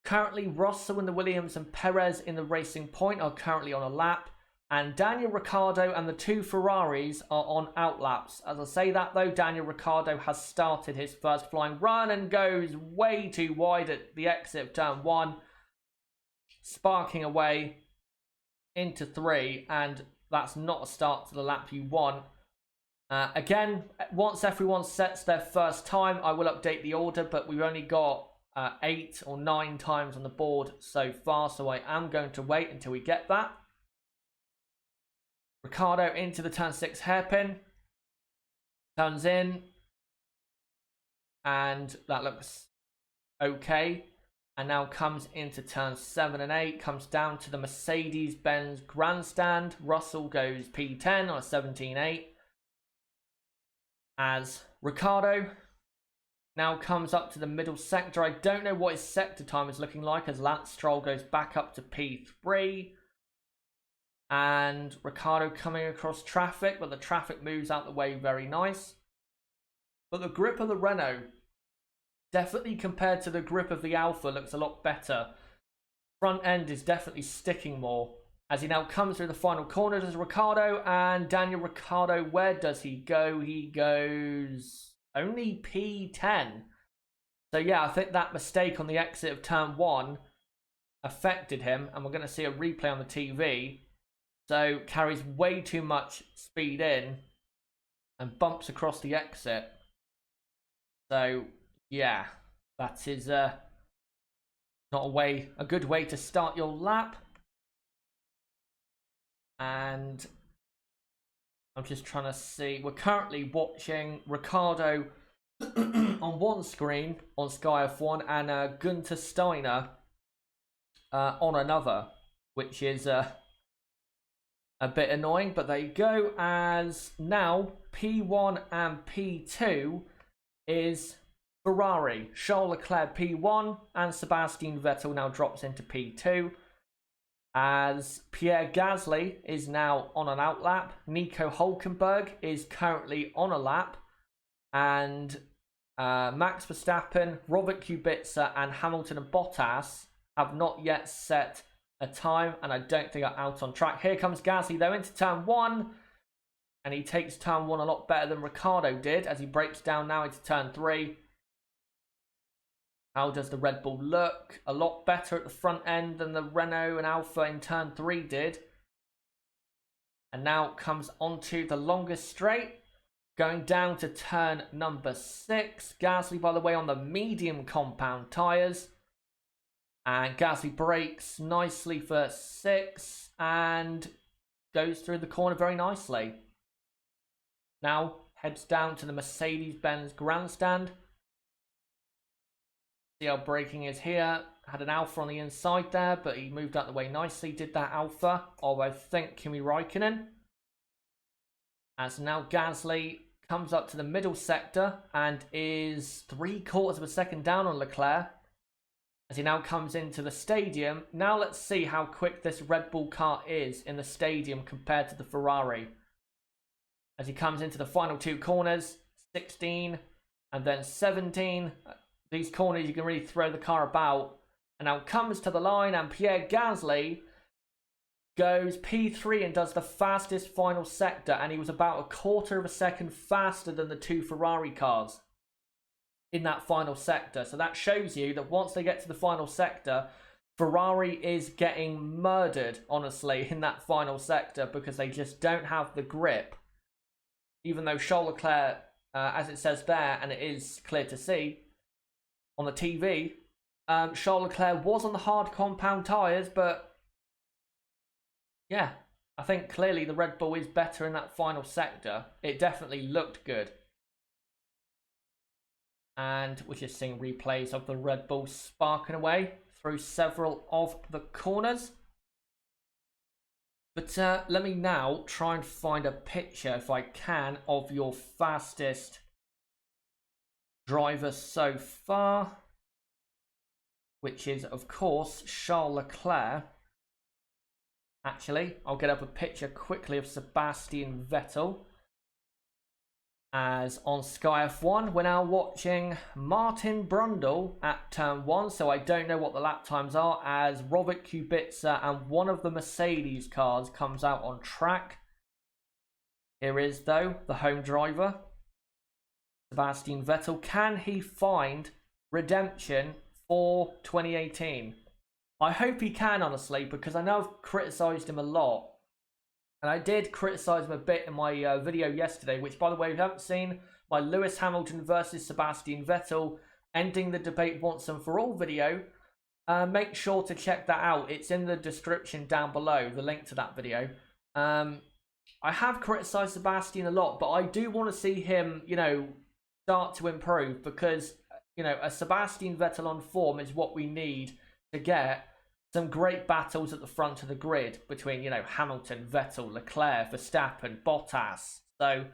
Currently, Russell in the Williams and Perez in the Racing Point are currently on a lap. And Daniel Ricciardo and the 2 Ferraris are on outlaps. As I say that though, Daniel Ricciardo has started his first flying run and goes way too wide at the exit of turn 1. Sparking away into 3. And that's not a start to the lap you want. Again, once everyone sets their first time, I will update the order. But we've only got 8 or 9 times on the board so far, so I am going to wait until we get that. Ricciardo into the turn 6 hairpin, turns in, and that looks okay. And now comes into turn 7 and 8, comes down to the Mercedes-Benz grandstand. Russell goes P10 on a 17.8, as Ricciardo now comes up to the middle sector. I don't know what his sector time is looking like, as Lance Stroll goes back up to P3. And Ricciardo coming across traffic, but the traffic moves out the way very nice. But the grip of the Renault, definitely compared to the grip of the Alpha, looks a lot better. Front end is definitely sticking more. As he now comes through the final corner, does Ricciardo, and Daniel Ricciardo, where does he go? He goes only P10. So yeah, I think that mistake on the exit of turn 1 affected him, and we're going to see a replay on the TV. So carries way too much speed in and bumps across the exit. So yeah, that is not a good way to start your lap. And I'm just trying to see. We're currently watching Ricciardo on one screen on Sky F1 and Gunther Steiner on another, which is a bit annoying. But there you go. As now P1 and P2 is Ferrari. Charles Leclerc P1 and Sebastian Vettel now drops into P2. As Pierre Gasly is now on an outlap. Nico Hülkenberg is currently on a lap. And Max Verstappen, Robert Kubica and Hamilton and Bottas have not yet set a time, and I don't think are out on track. Here comes Gasly though into turn 1. And he takes turn 1 a lot better than Ricciardo did, as he breaks down now into turn 3. How does the Red Bull look? A lot better at the front end than the Renault and Alpha in turn 3 did. And now it comes onto the longest straight. Going down to turn number 6. Gasly, by the way, on the medium compound tyres. And Gasly brakes nicely for 6 and goes through the corner very nicely. Now heads down to the Mercedes-Benz grandstand. See how braking is here. Had an Alpha on the inside there, but he moved out the way nicely. Did that Alpha, although I think Kimi Raikkonen. As now Gasly comes up to the middle sector and is 3/4 of a second down on Leclerc. As he now comes into the stadium. Now let's see how quick this Red Bull car is in the stadium compared to the Ferrari. As he comes into the final 2 corners, 16 and then 17. These corners you can really throw the car about. And now comes to the line and Pierre Gasly goes P3 and does the fastest final sector. And he was about 1/4 of a second faster than the 2 Ferrari cars in that final sector. So that shows you that once they get to the final sector, Ferrari is getting murdered, honestly, in that final sector because they just don't have the grip. Even though Charles Leclerc, as it says there, and it is clear to see on the TV, Charles Leclerc was on the hard compound tyres, but yeah, I think clearly the Red Bull is better in that final sector. It definitely looked good. And we're just seeing replays of the Red Bull sparking away through several of the corners. But let me now try and find a picture, if I can, of your fastest driver so far. Which is, of course, Charles Leclerc. Actually, I'll get up a picture quickly of Sebastian Vettel. As on Sky F1, we're now watching Martin Brundle at turn 1. So I don't know what the lap times are as Robert Kubica and one of the Mercedes cars comes out on track. Here is, though, the home driver, Sebastian Vettel. Can he find redemption for 2018? I hope he can, honestly, because I know I've criticised him a lot. And I did criticise him a bit in my video yesterday, which, by the way, if you haven't seen my Lewis Hamilton versus Sebastian Vettel ending the debate once and for all video, make sure to check that out. It's in the description down below, the link to that video. I have criticised Sebastian a lot, but I do want to see him, you know, start to improve because, you know, a Sebastian Vettel on form is what we need to get some great battles at the front of the grid between, you know, Hamilton, Vettel, Leclerc, Verstappen, Bottas. So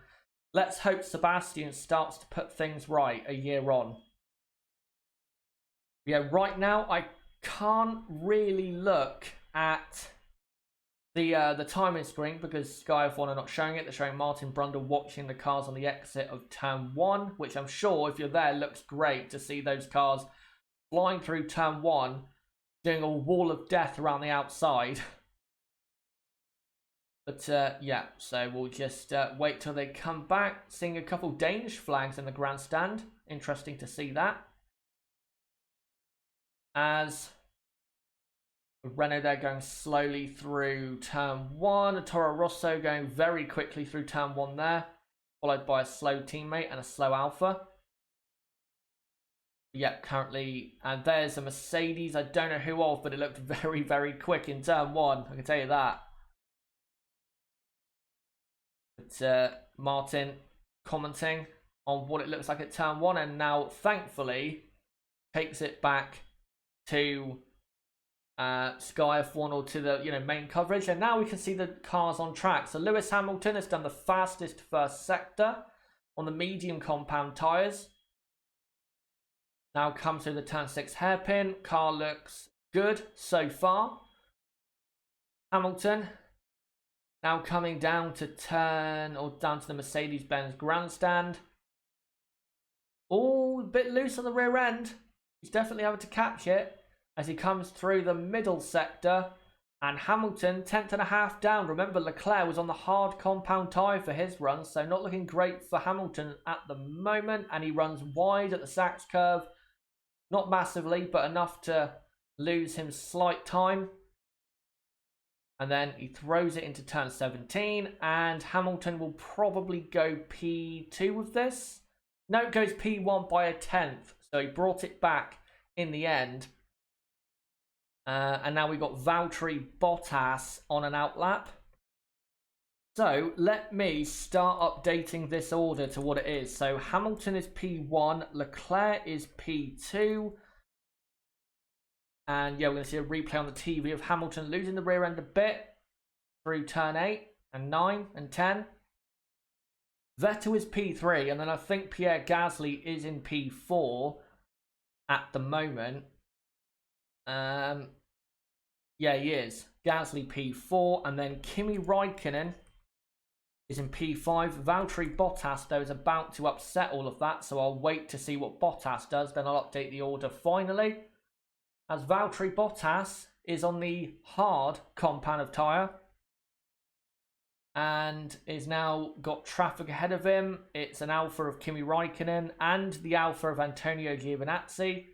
let's hope Sebastian starts to put things right a year on. Yeah, right now I can't really look at the timing screen because Sky F1 are not showing it. They're showing Martin Brundle watching the cars on the exit of turn 1, which I'm sure, if you're there, looks great to see those cars flying through turn 1, doing a wall of death around the outside. But yeah, so we'll just wait till they come back. Seeing a couple Danish flags in the grandstand. Interesting to see that. As Renault there going slowly through turn 1. Toro Rosso going very quickly through turn 1 there. Followed by a slow teammate and a slow Alpha. Yeah, currently, and there's a Mercedes. I don't know who of, but it looked very, very quick in turn 1. I can tell you that. But Martin commenting on what it looks like at turn 1, and now, thankfully, takes it back to Sky F1 or to the main coverage, and now we can see the cars on track. So Lewis Hamilton has done the fastest first sector on the medium compound tyres. Now comes through the turn 6 hairpin. Car looks good so far. Hamilton now coming down to the Mercedes-Benz grandstand. Oh, a bit loose on the rear end. He's definitely able to catch it as he comes through the middle sector. And Hamilton, 10th.5 down. Remember, Leclerc was on the hard compound tyre for his run, so not looking great for Hamilton at the moment. And he runs wide at the Sachs curve. Not massively, but enough to lose him slight time. And then he throws it into turn 17, and Hamilton will probably go P2 with this. No, it goes P1 by a 10th, so he brought it back in the end. And now we've got Valtteri Bottas on an outlap. So let me start updating this order to what it is. So Hamilton is P1, Leclerc is P2. And yeah, we're going to see a replay on the TV of Hamilton losing the rear end a bit through turn 8 and 9 and 10. Vettel is P3, and then I think Pierre Gasly is in P4 at the moment. Yeah, he is. Gasly P4, and then Kimi Raikkonen is in P5. Valtteri Bottas, though, is about to upset all of that, so I'll wait to see what Bottas does, then I'll update the order finally. As Valtteri Bottas is on the hard compound of tyre and is now got traffic ahead of him. It's an Alpha of Kimi Raikkonen and the Alpha of Antonio Giovinazzi.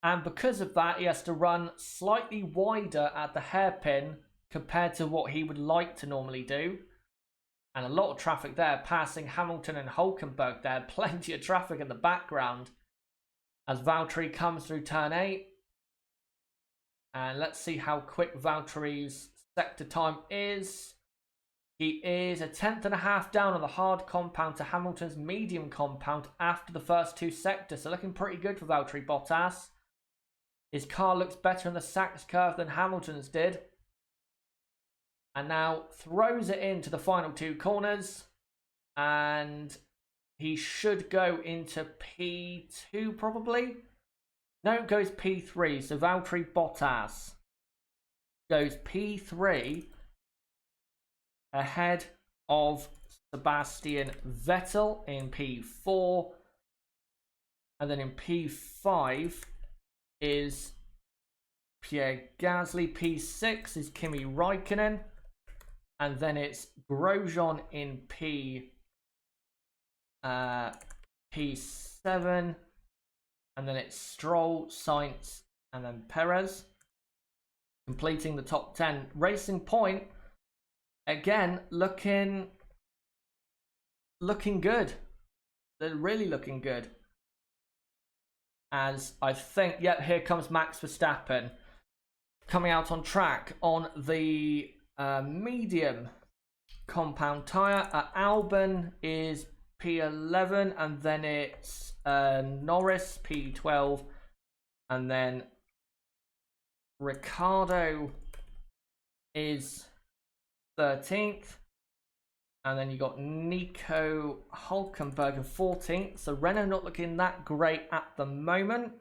And because of that, he has to run slightly wider at the hairpin compared to what he would like to normally do. And a lot of traffic there, passing Hamilton and Hülkenberg there. Plenty of traffic in the background as Valtteri comes through turn 8. And let's see how quick Valtteri's sector time is. He is a 10.5 down on the hard compound to Hamilton's medium compound after the first 2 sectors. So looking pretty good for Valtteri Bottas. His car looks better in the Sachs curve than Hamilton's did. And now throws it into the final 2 corners. And he should go into P2 probably. No, it goes P3. So Valtteri Bottas goes P3 ahead of Sebastian Vettel in P4. And then in P5 is Pierre Gasly. P6 is Kimi Raikkonen. And then it's Grosjean in P7. And then it's Stroll, Sainz, and then Perez. Completing the top 10. Racing Point, again, looking good. They're really looking good. As I think, yep, here comes Max Verstappen. Coming out on track on the medium compound tyre. Albon is P11, and then it's Norris P12, and then Ricciardo is 13th, and then you got Nico Hülkenberg in 14th. So Renault not looking that great at the moment.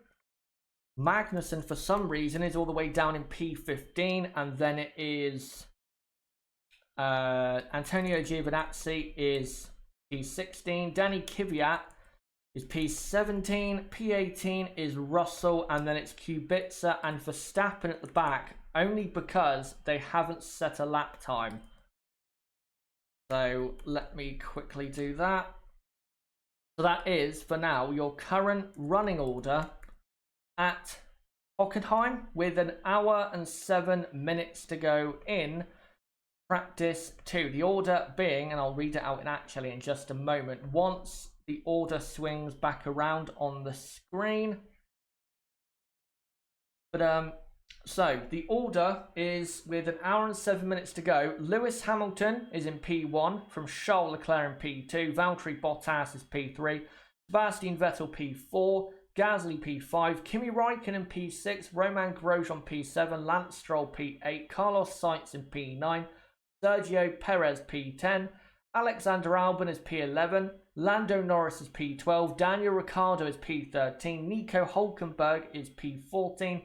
Magnussen for some reason is all the way down in P15, and then it is Antonio Giovinazzi is P16, Danny Kvyat is P17, P18 is Russell, and then it's Kubica and Verstappen at the back, only because they haven't set a lap time. So let me quickly do that. So that is, for now, your current running order at Hockenheim with 1 hour and 7 minutes to go in practice 2. The order being, and I'll read it out in just a moment, once the order swings back around on the screen. But so the order is with 1 hour and 7 minutes to go. Lewis Hamilton is in P1 from Charles Leclerc in P2. Valtteri Bottas is P3. Sebastian Vettel P4. Gasly P5. Kimi Raikkonen P6. Romain Grosjean P7. Lance Stroll P8. Carlos Sainz in P9. Sergio Perez P10. Alexander Albon is P11. Lando Norris is P12. Daniel Ricciardo is P13. Nico Hülkenberg is P14.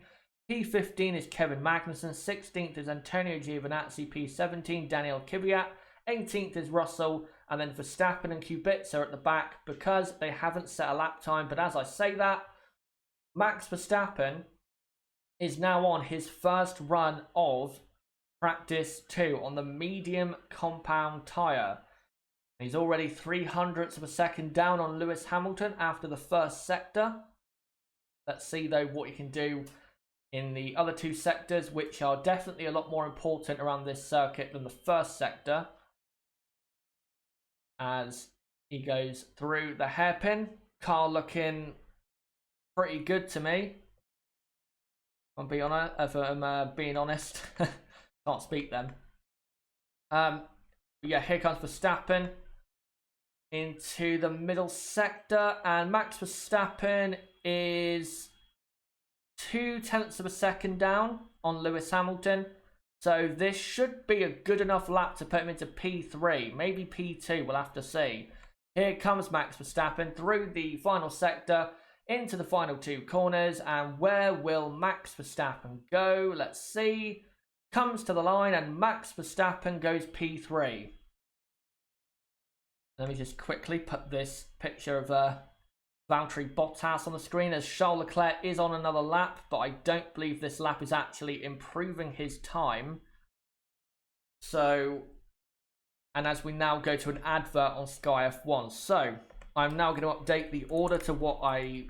P15 is Kevin Magnussen. 16th is Antonio Giovinazzi. P17, Daniel Kvyat. 18th is Russell. And then Verstappen and Kubica are at the back because they haven't set a lap time. But as I say that, Max Verstappen is now on his first run of practice 2 on the medium compound tyre. He's already 0.03 of a second down on Lewis Hamilton after the first sector. Let's see, though, what he can do in the other two sectors, which are definitely a lot more important around this circuit than the first sector. As he goes through the hairpin. Car looking pretty good to me. If I'm being honest. Can't speak then. Yeah, here comes Verstappen into the middle sector, and Max Verstappen is 0.2 of a second down on Lewis Hamilton. So this should be a good enough lap to put him into P3, maybe P2, we'll have to see. Here comes Max Verstappen through the final sector into the final two corners, and where will Max Verstappen go? Let's see. Comes to the line, and Max Verstappen goes P3. Let me just quickly put this picture of Valtteri Bottas on the screen, as Charles Leclerc is on another lap, but I don't believe this lap is actually improving his time. So, and as we now go to an advert on Sky F1, so I'm now going to update the order to what I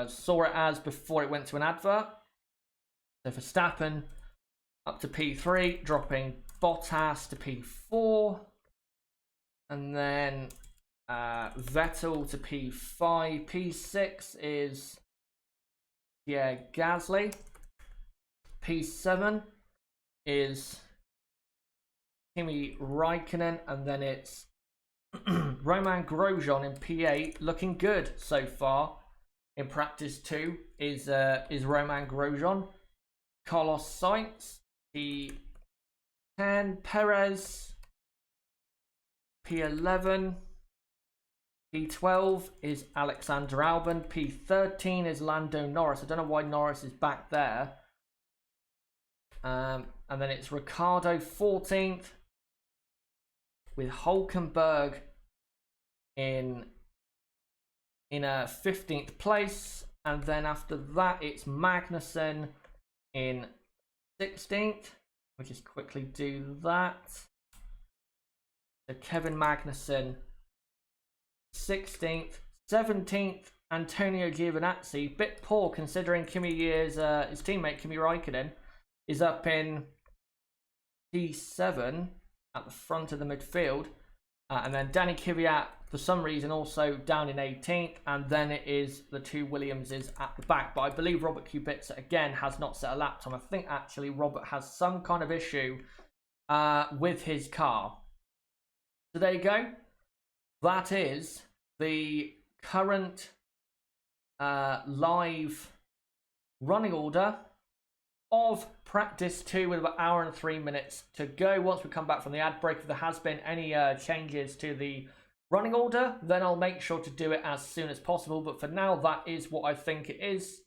saw it as before it went to an advert. So Verstappen up to P3, dropping Bottas to P4. And then Vettel to P5. P6 is Gasly. P7 is Kimi Raikkonen. And then it's Romain Grosjean in P8. Looking good so far. In practice 2 is Romain Grosjean. Carlos Sainz. P10. Perez. P11, P12 is Alexander Albon, P13 is Lando Norris. I don't know why Norris is back there. And then it's Ricciardo 14th with Hülkenberg in a 15th place. And then after that, it's Magnussen in 16th. We'll just quickly do that. So Kevin Magnussen 16th, 17th, Antonio Giovinazzi. Bit poor considering his teammate Kimi Raikkonen is up in P7 at the front of the midfield. And then Danny Kvyat, for some reason, also down in 18th. And then it is the two Williamses at the back. But I believe Robert Kubica, again, has not set a lap time. I think, actually, Robert has some kind of issue with his car. So there you go. That is the current live running order of practice 2 with about an hour and 3 minutes to go. Once we come back from the ad break, if there has been any changes to the running order, then I'll make sure to do it as soon as possible. But for now, that is what I think it is.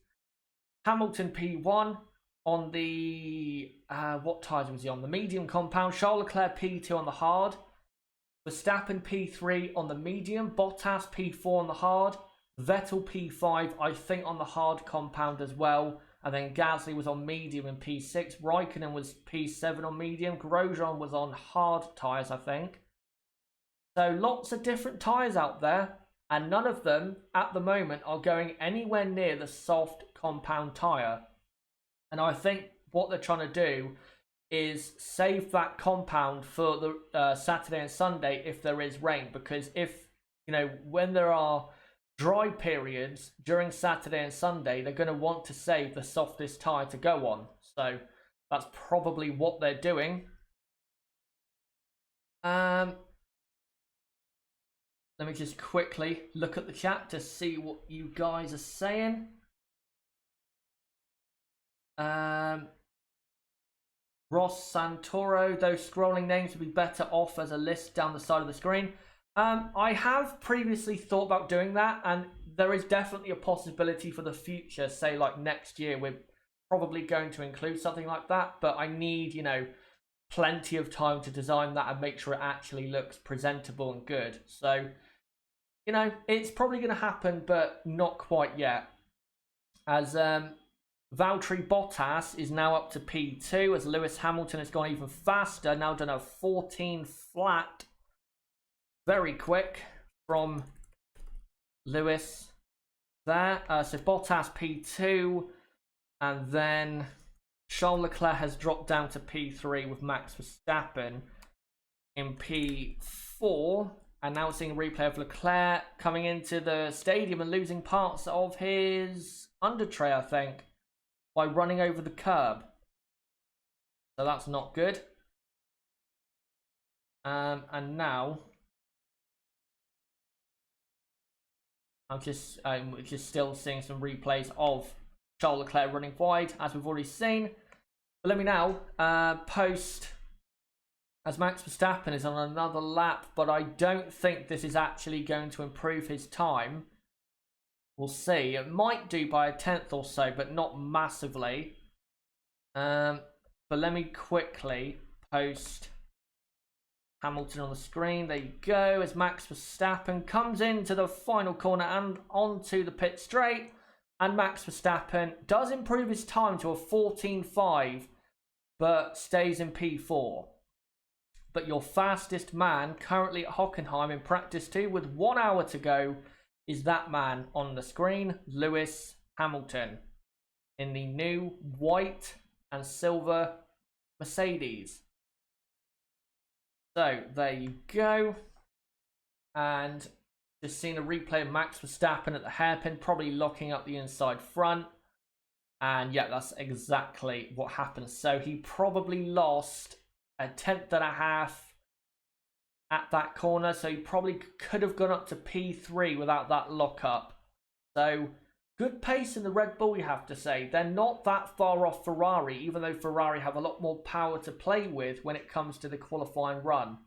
Hamilton P1 on the, what tyres was he on? The medium compound. Charles Leclerc P2 on the hard. Verstappen P3 on the medium, Bottas P4 on the hard, Vettel P5 I think on the hard compound as well, and then Gasly was on medium in P6, Raikkonen was P7 on medium, Grosjean was on hard tyres I think. So lots of different tyres out there, and none of them at the moment are going anywhere near the soft compound tyre. And I think what they're trying to do is save that compound for the Saturday and Sunday if there is rain, because if, when there are dry periods during Saturday and Sunday, they're going to want to save the softest tyre to go on. So that's probably what they're doing. Let me just quickly look at the chat to see what you guys are saying. Ross Santoro, those scrolling names would be better off as a list down the side of the screen. I have previously thought about doing that, and there is definitely a possibility for the future, say like next year, we're probably going to include something like that, but I need, plenty of time to design that and make sure it actually looks presentable and good. So, it's probably going to happen, but not quite yet. As Valtteri Bottas is now up to P2 as Lewis Hamilton has gone even faster, now done a 14 flat. Very quick from Lewis there. So Bottas P2, and then Charles Leclerc has dropped down to P3 with Max Verstappen in P4. Announcing a replay of Leclerc coming into the stadium and losing parts of his under tray, I think, by running over the curb. So that's not good. And now I'm just still seeing some replays of Charles Leclerc running wide, as we've already seen. But let me now post as Max Verstappen is on another lap, but I don't think this is actually going to improve his time. We'll see. It might do by a tenth or so, but not massively. But let me quickly post Hamilton on the screen. There you go. As Max Verstappen comes into the final corner and onto the pit straight. And Max Verstappen does improve his time to a 14.5, but stays in P4. But your fastest man currently at Hockenheim in practice 2 with 1 hour to go is that man on the screen, Lewis Hamilton, in the new white and silver Mercedes. So there you go. And just seeing a replay of Max Verstappen at the hairpin, probably locking up the inside front. And yeah, that's exactly what happened. So he probably lost a tenth and a half at that corner, so he probably could have gone up to P3 without that lockup. So good pace in the Red Bull, you have to say. They're not that far off Ferrari, even though Ferrari have a lot more power to play with when it comes to the qualifying run.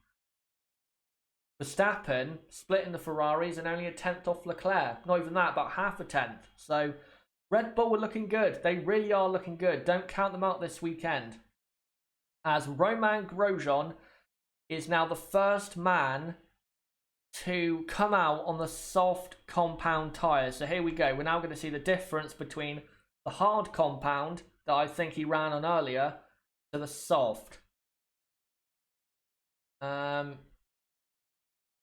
Verstappen splitting the Ferraris and only a tenth off Leclerc. Not even that, about half a tenth. So Red Bull are looking good. They really are looking good. Don't count them out this weekend. As Romain Grosjean is now the first man to come out on the soft compound tyres. So here we go. We're now going to see the difference between the hard compound that I think he ran on earlier to the soft. Yeah,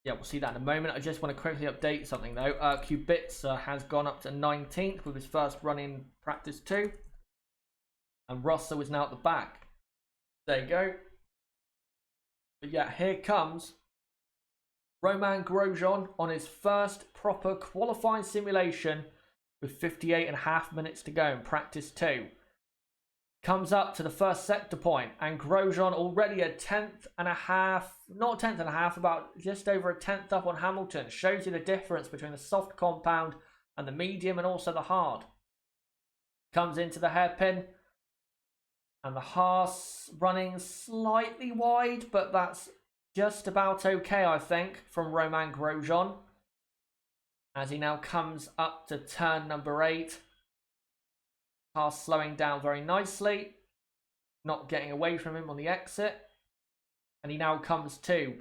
we'll see that in a moment. I just want to quickly update something though. Kubica has gone up to 19th with his first run in practice 2. And Russell is now at the back. There you go. But yeah, here comes Romain Grosjean on his first proper qualifying simulation with 58.5 minutes to go in practice 2. Comes up to the first sector point, and Grosjean already a tenth and a half, not a tenth and a half, about just over a tenth up on Hamilton. Shows you the difference between the soft compound and the medium and also the hard. Comes into the hairpin. And the Haas running slightly wide, but that's just about okay, I think, from Romain Grosjean. As he now comes up to turn number 8. Haas slowing down very nicely. Not getting away from him on the exit. And he now comes to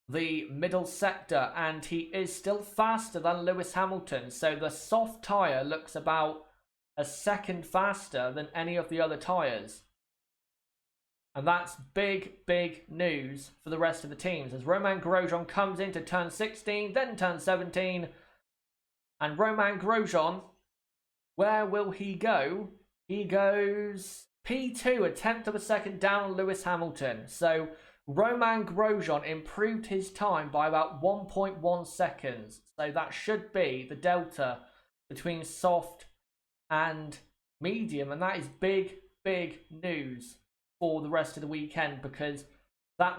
the middle sector, and he is still faster than Lewis Hamilton. So the soft tyre looks about a second faster than any of the other tyres. And that's big, big news for the rest of the teams. As Romain Grosjean comes into turn 16, then turn 17. And Romain Grosjean, where will he go? He goes P2, a tenth of a second down on Lewis Hamilton. So Romain Grosjean improved his time by about 1.1 seconds. So that should be the delta between soft and medium. And that is big, big news for the rest of the weekend, because that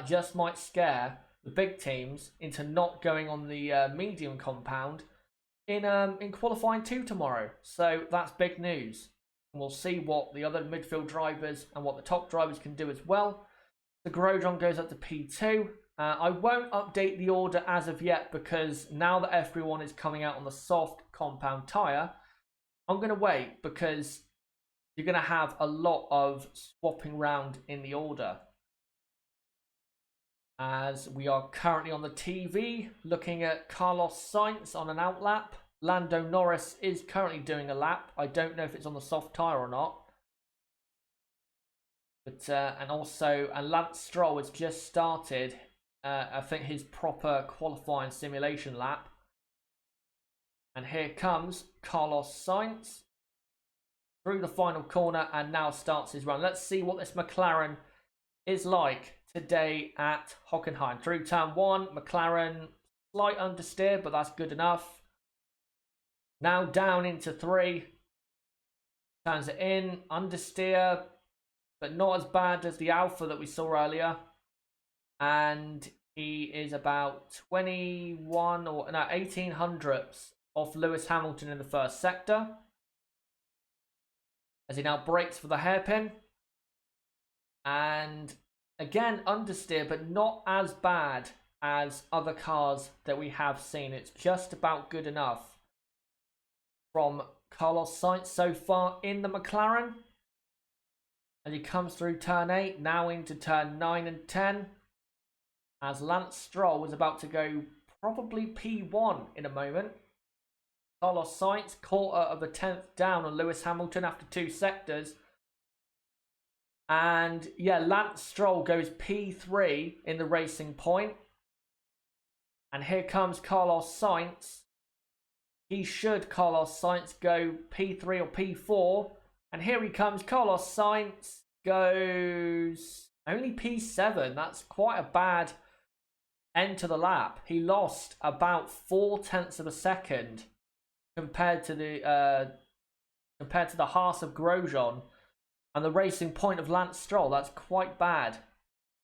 just might scare the big teams into not going on the medium compound in qualifying 2 tomorrow. So that's big news, and we'll see what the other midfield drivers and what the top drivers can do as well. The Grosjean goes up to P2. I won't update the order as of yet, because now that everyone is coming out on the soft compound tyre, I'm going to wait, because you're going to have a lot of swapping round in the order. As we are currently on the TV looking at Carlos Sainz on an outlap. Lando Norris is currently doing a lap. I don't know if it's on the soft tyre or not. But and Lance Stroll has just started, I think, his proper qualifying simulation lap. And here comes Carlos Sainz through the final corner and now starts his run. Let's see what this McLaren is like today at Hockenheim. Through turn 1, McLaren slight understeer, but that's good enough. Now down into 3. Turns it in, understeer, but not as bad as the Alpha that we saw earlier. And he is about 18 hundredths off Lewis Hamilton in the first sector. As he now brakes for the hairpin. And again, understeer, but not as bad as other cars that we have seen. It's just about good enough from Carlos Sainz so far in the McLaren. As he comes through turn 8, now into turn 9 and 10. As Lance Stroll is about to go probably P1 in a moment. Carlos Sainz, quarter of a tenth down on Lewis Hamilton after 2 sectors. And yeah, Lance Stroll goes P3 in the Racing Point. And here comes Carlos Sainz. Carlos Sainz, go P3 or P4. And here he comes. Carlos Sainz goes only P7. That's quite a bad end to the lap. He lost about 0.4 of a second compared to the Haas of Grosjean and the Racing Point of Lance Stroll. That's quite bad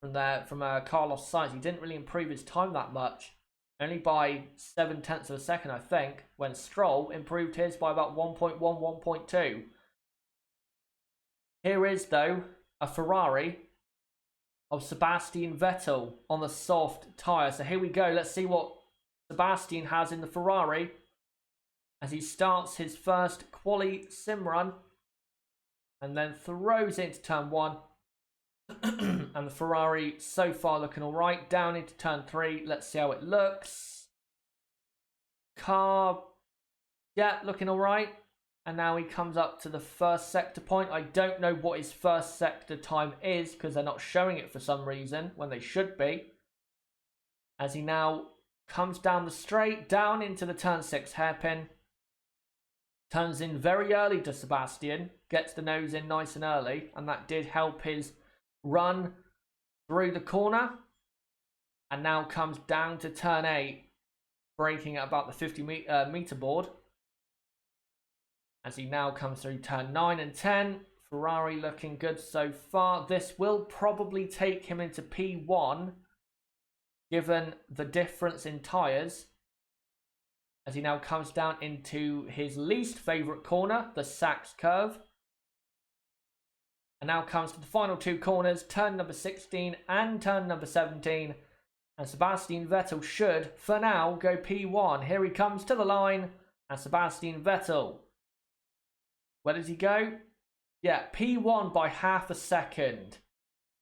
from Carlos Sainz. He didn't really improve his time that much, only by 0.7 of a second, I think, when Stroll improved his by about 1.1, 1.2. Here is, though, a Ferrari of Sebastian Vettel on the soft tyre. So here we go. Let's see what Sebastian has in the Ferrari as he starts his first quali sim run and then throws it into turn 1. And the Ferrari so far looking all right. Down into turn 3. Let's see how it looks. Car, yeah, looking all right. And now he comes up to the first sector point. I don't know what his first sector time is because they're not showing it for some reason when they should be. As he now comes down the straight, down into the turn 6 hairpin. Turns in very early to Sebastian. Gets the nose in nice and early. And that did help his run through the corner. And now comes down to turn 8. Braking at about the 50 meter board. As he now comes through turn 9 and 10. Ferrari looking good so far. This will probably take him into P1, given the difference in tyres. As he now comes down into his least favourite corner, the Sachs curve. And now comes to the final 2 corners, turn number 16 and turn number 17. And Sebastian Vettel should, for now, go P1. Here he comes to the line. And Sebastian Vettel, where does he go? Yeah, P1 by half a second.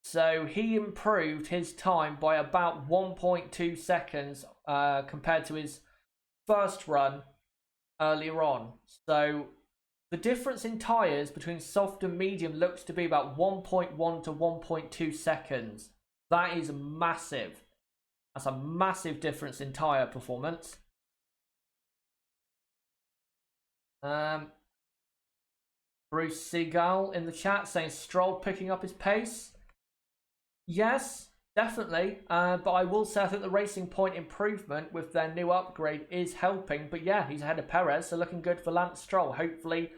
So he improved his time by about 1.2 seconds compared to his first run earlier on. So the difference in tyres between soft and medium looks to be about 1.1 to 1.2 seconds. That is massive. That's a massive difference in tyre performance. Bruce Seagull in the chat saying Stroll picking up his pace. Yes, definitely. But I will say I think the Racing Point improvement with their new upgrade is helping. But yeah, he's ahead of Perez, so looking good for Lance Stroll. Hopefully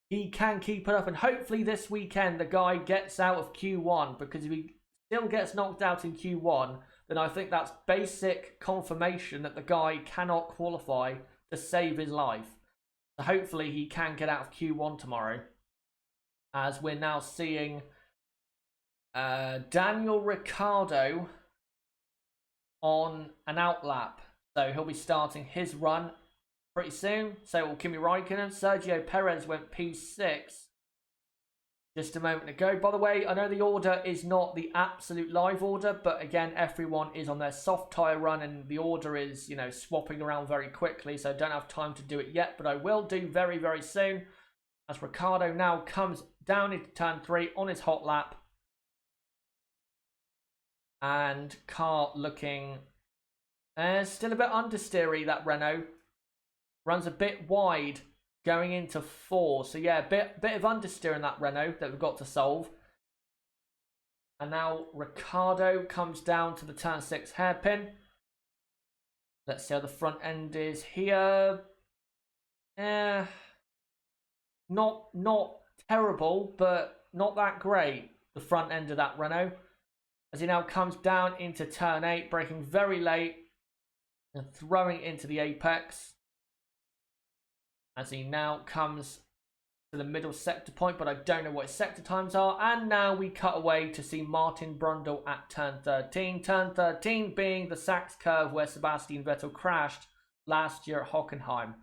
he can keep it up. And hopefully this weekend the guy gets out of Q1. Because if he still gets knocked out in Q1, then I think that's basic confirmation that the guy cannot qualify to save his life. So hopefully he can get out of Q1 tomorrow. As we're now seeing Daniel Ricciardo on an outlap. So he'll be starting his run pretty soon. So will Kimi Raikkonen. Sergio Perez went P6 just a moment ago. By the way, I know the order is not the absolute live order, but again, everyone is on their soft tyre run and the order is, you know, swapping around very quickly. So I don't have time to do it yet, but I will do very, very soon. As Ricciardo now comes down into turn 3 on his hot lap. And car looking still a bit understeery, that Renault. Runs a bit wide going into 4. So yeah, bit of understeer in that Renault that we've got to solve. And now Ricciardo comes down to the turn 6 hairpin. Let's see how the front end is here. Not terrible, but not that great, the front end of that Renault. As he now comes down into turn 8, braking very late and throwing into the apex. As he now comes to the middle sector point, but I don't know what his sector times are. And now we cut away to see Martin Brundle at turn 13. Turn 13 being the Sachs curve where Sebastian Vettel crashed last year at Hockenheim.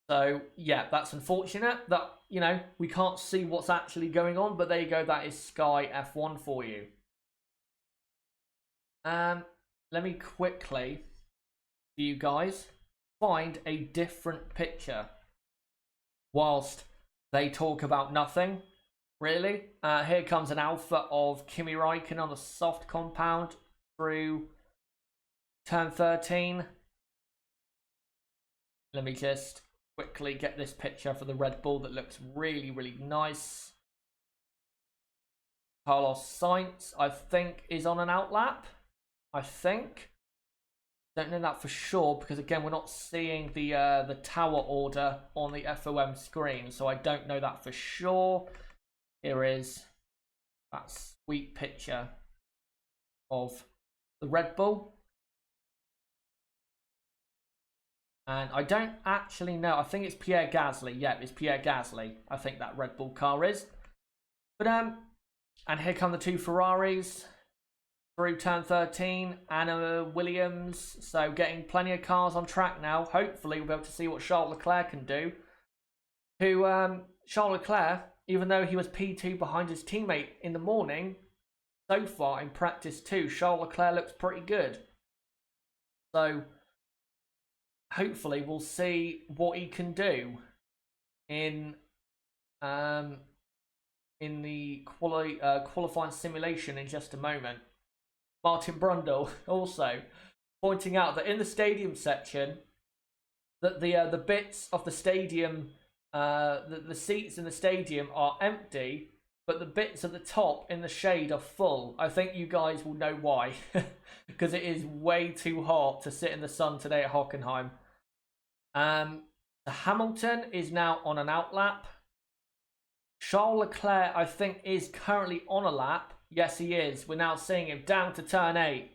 So, yeah, that's unfortunate that, you know, we can't see what's actually going on. But there you go, that is Sky F1 for you. Let me quickly, for you guys, find a different picture whilst they talk about nothing, really. Here comes an alpha of Kimi Räikkönen on the soft compound through turn 13. Let me just quickly get this picture for the Red Bull that looks really, really nice. Carlos Sainz, I think, is on an outlap. I think. Don't know that for sure because, again, we're not seeing the tower order on the FOM screen, so I don't know that for sure. Here is that sweet picture of the Red Bull. And I don't actually know. I think it's Pierre Gasly. Yeah, it's Pierre Gasly. I think that Red Bull car is. But and here come the two Ferraris through turn 13. Anna Williams. So getting plenty of cars on track now. Hopefully we'll be able to see what Charles Leclerc can do. Charles Leclerc, even though he was P2 behind his teammate in the morning, so far in practice 2, Charles Leclerc looks pretty good. So hopefully we'll see what he can do in the qualifying simulation in just a moment. Martin Brundle also pointing out that in the stadium section, that the bits of the stadium, the seats in the stadium are empty, but the bits at the top in the shade are full. I think you guys will know why, because it is way too hot to sit in the sun today at Hockenheim. Hamilton is now on an outlap. Charles Leclerc, I think, is currently on a lap. Yes, he is. We're now seeing him down to turn 8.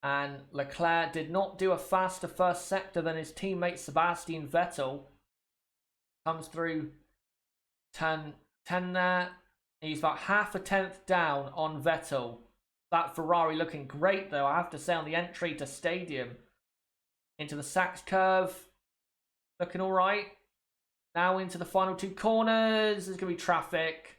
And Leclerc did not do a faster first sector than his teammate Sebastian Vettel. Comes through turn 10 there. He's about half a tenth down on Vettel. That Ferrari looking great, though, I have to say, on the entry to stadium. Into the Sachs curve. Looking all right. Now into the final 2 corners. There's going to be traffic.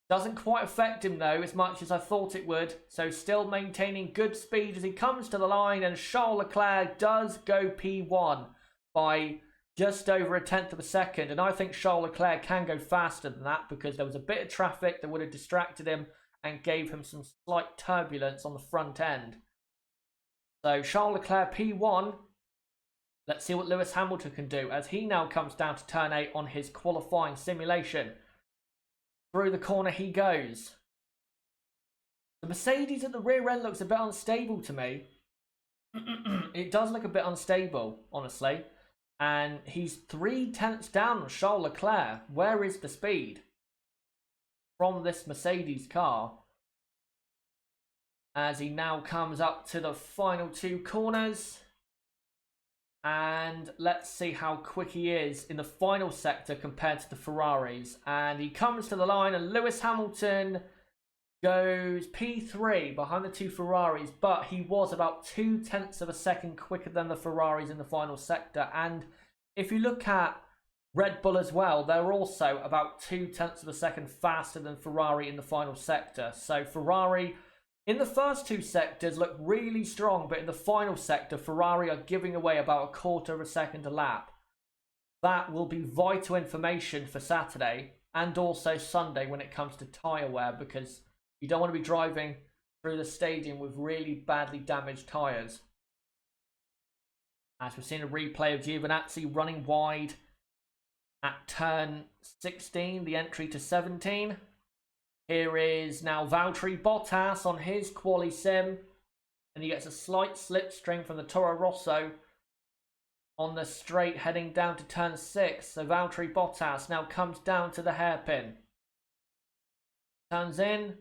Doesn't quite affect him, though, as much as I thought it would. So still maintaining good speed as he comes to the line. And Charles Leclerc does go P1 by just over a tenth of a second. And I think Charles Leclerc can go faster than that because there was a bit of traffic that would have distracted him and gave him some slight turbulence on the front end. So Charles Leclerc P1. Let's see what Lewis Hamilton can do as he now comes down to turn 8 on his qualifying simulation. Through the corner he goes. The Mercedes at the rear end looks a bit unstable to me. It does look a bit unstable, honestly. And he's 3 tenths down on Charles Leclerc. Where is the speed from this Mercedes car? As he now comes up to the final 2 corners. And let's see how quick he is in the final sector compared to the Ferraris. And he comes to the line and Lewis Hamilton goes P3 behind the 2 Ferraris. But he was about 2 tenths of a second quicker than the Ferraris in the final sector. And if you look at Red Bull as well, they're also about 2 tenths of a second faster than Ferrari in the final sector. So Ferrari in the first 2 sectors look really strong, but in the final sector, Ferrari are giving away about a quarter of a second a lap. That will be vital information for Saturday and also Sunday when it comes to tyre wear, because you don't want to be driving through the stadium with really badly damaged tyres. As we've seen a replay of Giovinazzi running wide at turn 16, the entry to 17. Here is now Valtteri Bottas on his quali sim. And he gets a slight slipstream from the Toro Rosso on the straight heading down to turn 6. So Valtteri Bottas now comes down to the hairpin. Turns in.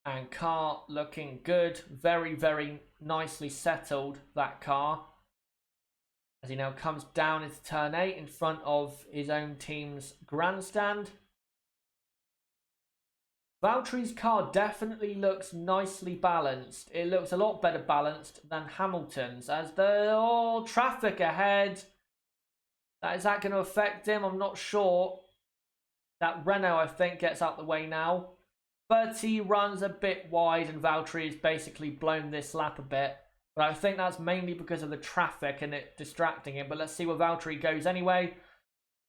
And car looking good. Very, very nicely settled, that car. As he now comes down into turn 8 in front of his own team's grandstand. Valtteri's car definitely looks nicely balanced. It looks a lot better balanced than Hamilton's. As the traffic ahead. Is that going to affect him? I'm not sure. That Renault, I think, gets out the way now. But he runs a bit wide and Valtteri has basically blown this lap a bit. But I think that's mainly because of the traffic and it distracting him. But let's see where Valtteri goes anyway.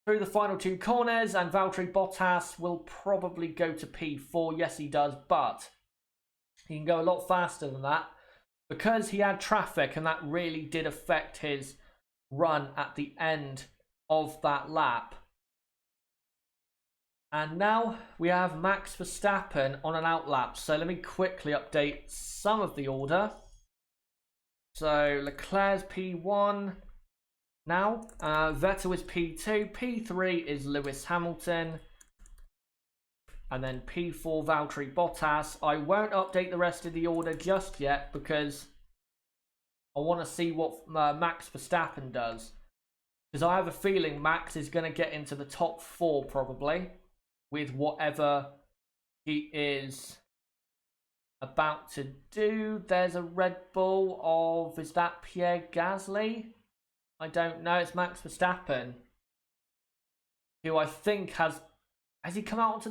Through the final 2 corners, and Valtteri Bottas will probably go to P4. Yes, he does, but he can go a lot faster than that because he had traffic, and that really did affect his run at the end of that lap. And now we have Max Verstappen on an outlap. So let me quickly update some of the order. So Leclerc's P1 now. Vettel is P2. P3 is Lewis Hamilton. And then P4 Valtteri Bottas. I won't update the rest of the order just yet because I want to see what Max Verstappen does. Because I have a feeling Max is going to get into the top 4 probably. With whatever he is about to do. There's a Red Bull of, is that Pierre Gasly? I don't know, it's Max Verstappen. Who I think has he come out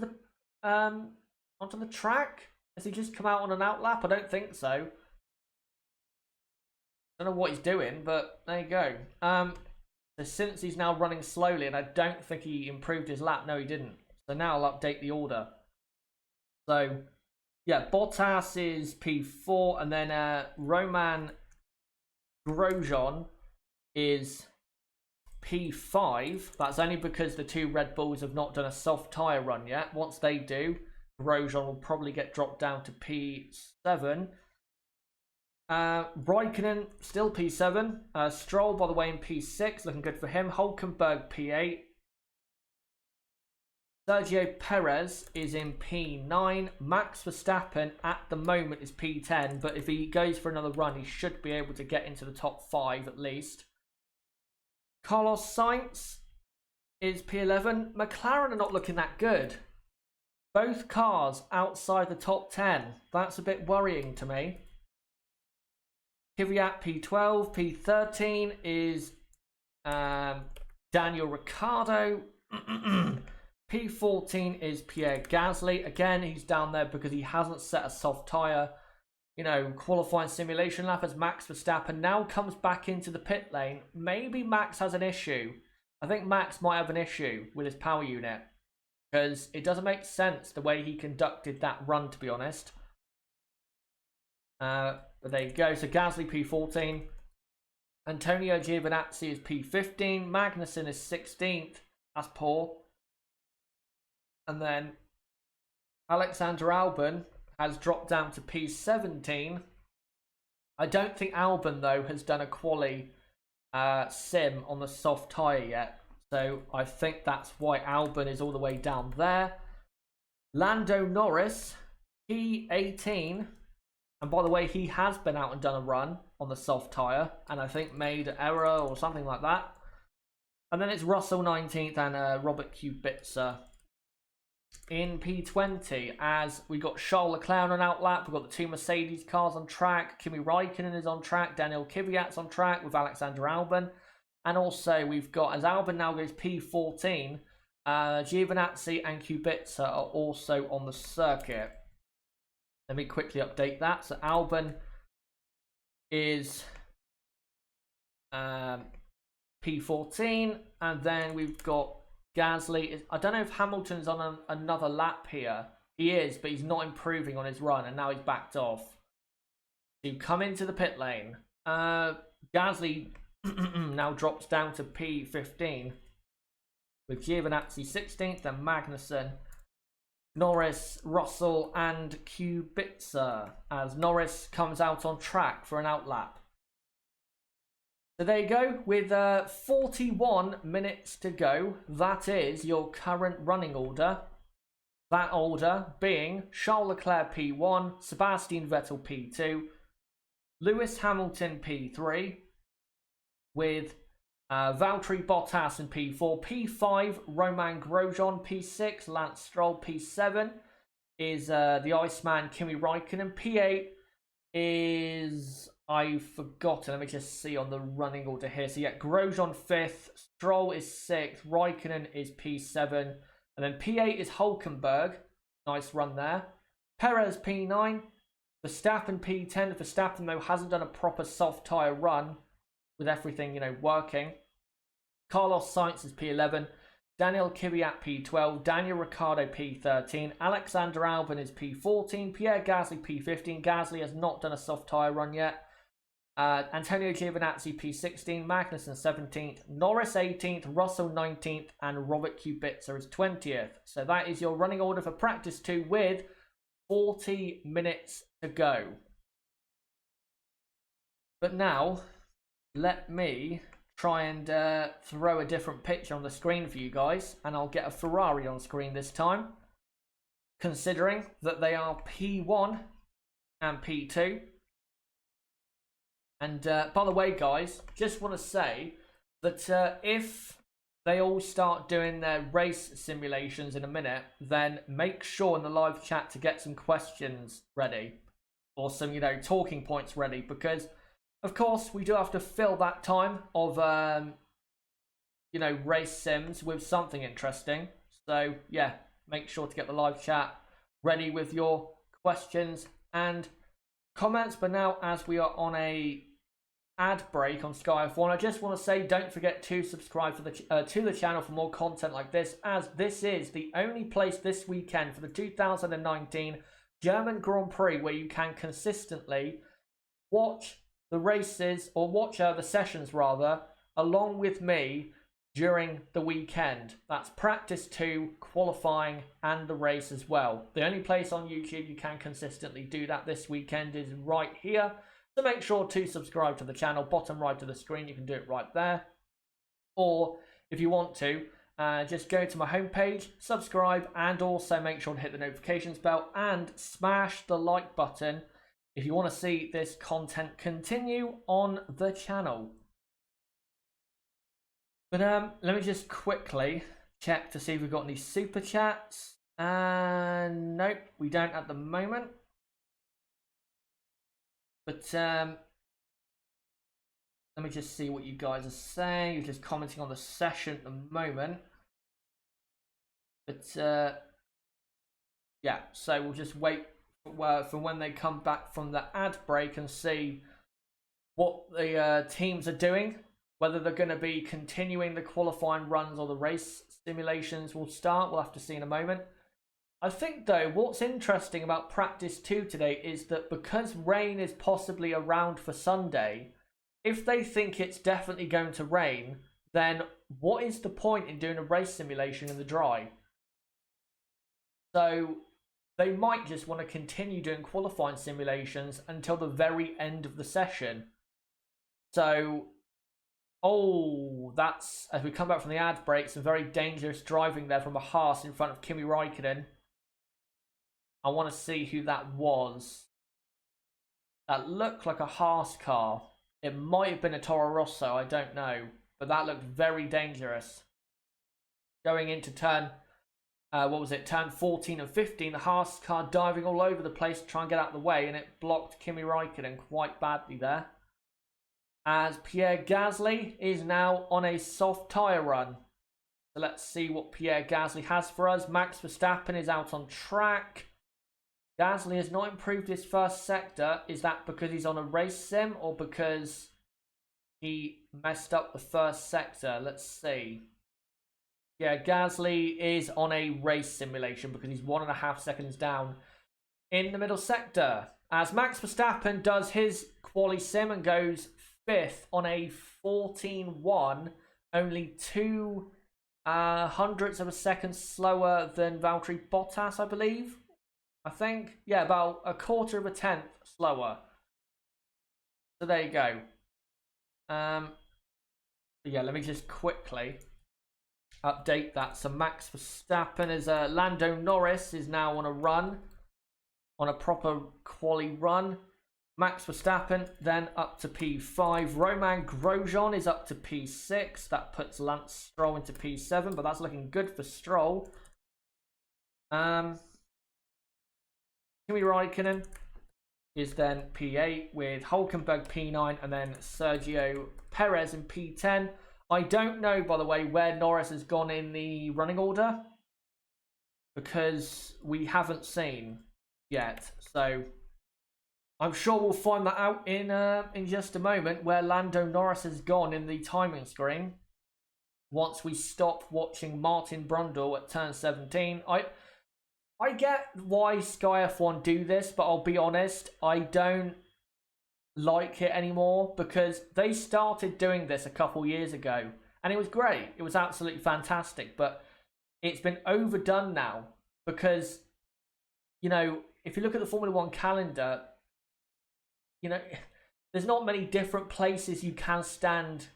onto the track? Has he just come out on an outlap? I don't think so. I don't know what he's doing, but there you go. So since he's now running slowly, and I don't think he improved his lap. No, he didn't. So now I'll update the order. So, yeah, Bottas is P4, and then Roman Grosjean is P5. That's only because the 2 Red Bulls have not done a soft tyre run yet. Once they do, Grosjean will probably get dropped down to P7. Raikkonen, still P7. Stroll, by the way, in P6. Looking good for him. Hülkenberg, P8. Sergio Perez is in P9. Max Verstappen at the moment is P10, but if he goes for another run, he should be able to get into the top 5 at least. Carlos Sainz is P11. McLaren are not looking that good. Both cars outside the top 10. That's a bit worrying to me. Kvyat P12. P13 is Daniel Ricciardo. P14 is Pierre Gasly. Again, he's down there because he hasn't set a soft tyre. Qualifying simulation lap as Max Verstappen now comes back into the pit lane. Maybe Max has an issue. I think Max might have an issue with his power unit. Because it doesn't make sense the way he conducted that run, to be honest. But there you go. So Gasly P14. Antonio Giovinazzi is P15. Magnussen is 16th. That's poor. And then Alexander Albon has dropped down to P17. I don't think Albon, though, has done a quali sim on the soft tyre yet. So I think that's why Albon is all the way down there. Lando Norris, P18. And by the way, he has been out and done a run on the soft tyre. And I think made an error or something like that. And then it's Russell 19th and Robert Kubica in P20, as we got Charles Leclerc on outlap. We've got the 2 Mercedes cars on track. Kimi Raikkonen is on track. Daniel Kvyat's on track with Alexander Albon. And also we've got, as Albon now goes P14, Giovinazzi and Kubica are also on the circuit. Let me quickly update that. So Albon is P14, and then we've got Gasly. I don't know if Hamilton's on another lap here. He is, but he's not improving on his run, and now he's backed off. To come into the pit lane. Gasly now drops down to P15 with Giovinazzi 16th and Magnussen, Norris, Russell and Kubica as Norris comes out on track for an outlap. So there you go, with 41 minutes to go. That is your current running order. That order being Charles Leclerc P1, Sebastian Vettel P2, Lewis Hamilton P3, with Valtteri Bottas in P4, P5 Romain Grosjean, P6 Lance Stroll, P7 is the Iceman Kimi Raikkonen, P8 is, I've forgotten, let me just see on the running order here. So yeah, Grosjean 5th, Stroll is 6th, Raikkonen is P7, and then P8 is Hülkenberg, nice run there, Perez P9, Verstappen P10, Verstappen though hasn't done a proper soft tyre run, with everything, working. Carlos Sainz is P11, Daniel Kvyat P12, Daniel Ricciardo P13, Alexander Albon is P14, Pierre Gasly P15. Gasly has not done a soft tyre run yet. Antonio Giovinazzi P16, Magnussen 17th, Norris 18th, Russell 19th, and Robert Kubica is 20th. So that is your running order for practice 2 with 40 minutes to go. But now, let me try and throw a different picture on the screen for you guys, and I'll get a Ferrari on screen this time, considering that they are P1 and P2. And by the way, guys, just want to say that if they all start doing their race simulations in a minute, then make sure in the live chat to get some questions ready, or some, talking points ready, because of course, we do have to fill that time of, race sims with something interesting. So, yeah, make sure to get the live chat ready with your questions and comments. But now, as we are on a ad break on Sky F1, I just want to say don't forget to subscribe to the channel for more content like this, as this is the only place this weekend for the 2019 German Grand Prix where you can consistently watch the races, or watch the sessions rather, along with me during the weekend. That's practice 2, qualifying, and the race as well. The only place on YouTube you can consistently do that this weekend is right here. So make sure to subscribe to the channel, bottom right of the screen, you can do it right there. Or if you want to, just go to my homepage, subscribe, and also make sure to hit the notifications bell and smash the like button if you want to see this content continue on the channel. But let me just quickly check to see if we've got any super chats. And nope, we don't at the moment. But let me just see what you guys are saying. You're just commenting on the session at the moment. But yeah, so we'll just wait for when they come back from the ad break and see what the teams are doing, whether they're going to be continuing the qualifying runs or the race simulations will start. We'll have to see in a moment. I think though what's interesting about practice 2 today is that because rain is possibly around for Sunday, if they think it's definitely going to rain, then what is the point in doing a race simulation in the dry? So they might just want to continue doing qualifying simulations until the very end of the session. So, that's, as we come back from the ad break, some very dangerous driving there from a Haas in front of Kimi Raikkonen. I want to see who that was. That looked like a Haas car. It might have been a Toro Rosso, I don't know. But that looked very dangerous. Going into turn turn 14 and 15, the Haas car diving all over the place to try and get out of the way, and it blocked Kimi Raikkonen quite badly there. As Pierre Gasly is now on a soft tyre run. So let's see what Pierre Gasly has for us. Max Verstappen is out on track. Gasly has not improved his first sector. Is that because he's on a race sim or because he messed up the first sector? Let's see. Yeah, Gasly is on a race simulation because he's 1.5 seconds down in the middle sector. As Max Verstappen does his quali sim and goes fifth on a 14-1, only 2 hundredths of a second slower than Valtteri Bottas, I believe. I think, yeah, about a quarter of a tenth slower. So there you go. Yeah, let me just quickly update that. So Max Verstappen is Lando Norris is now on a run, on a proper quali run. Max Verstappen then up to P5. Romain Grosjean is up to P6. That puts Lance Stroll into P7, but that's looking good for Stroll. Kimi Raikkonen is then P8 with Hülkenberg P9 and then Sergio Perez in P10. I don't know, by the way, where Norris has gone in the running order because we haven't seen yet. So I'm sure we'll find that out in just a moment where Lando Norris has gone in the timing screen once we stop watching Martin Brundle at turn 17. I get why Sky F1 do this, but I'll be honest, I don't like it anymore because they started doing this a couple years ago and it was great. It was absolutely fantastic, but it's been overdone now because, you know, if you look at the Formula One calendar, you know, there's not many different places you can stand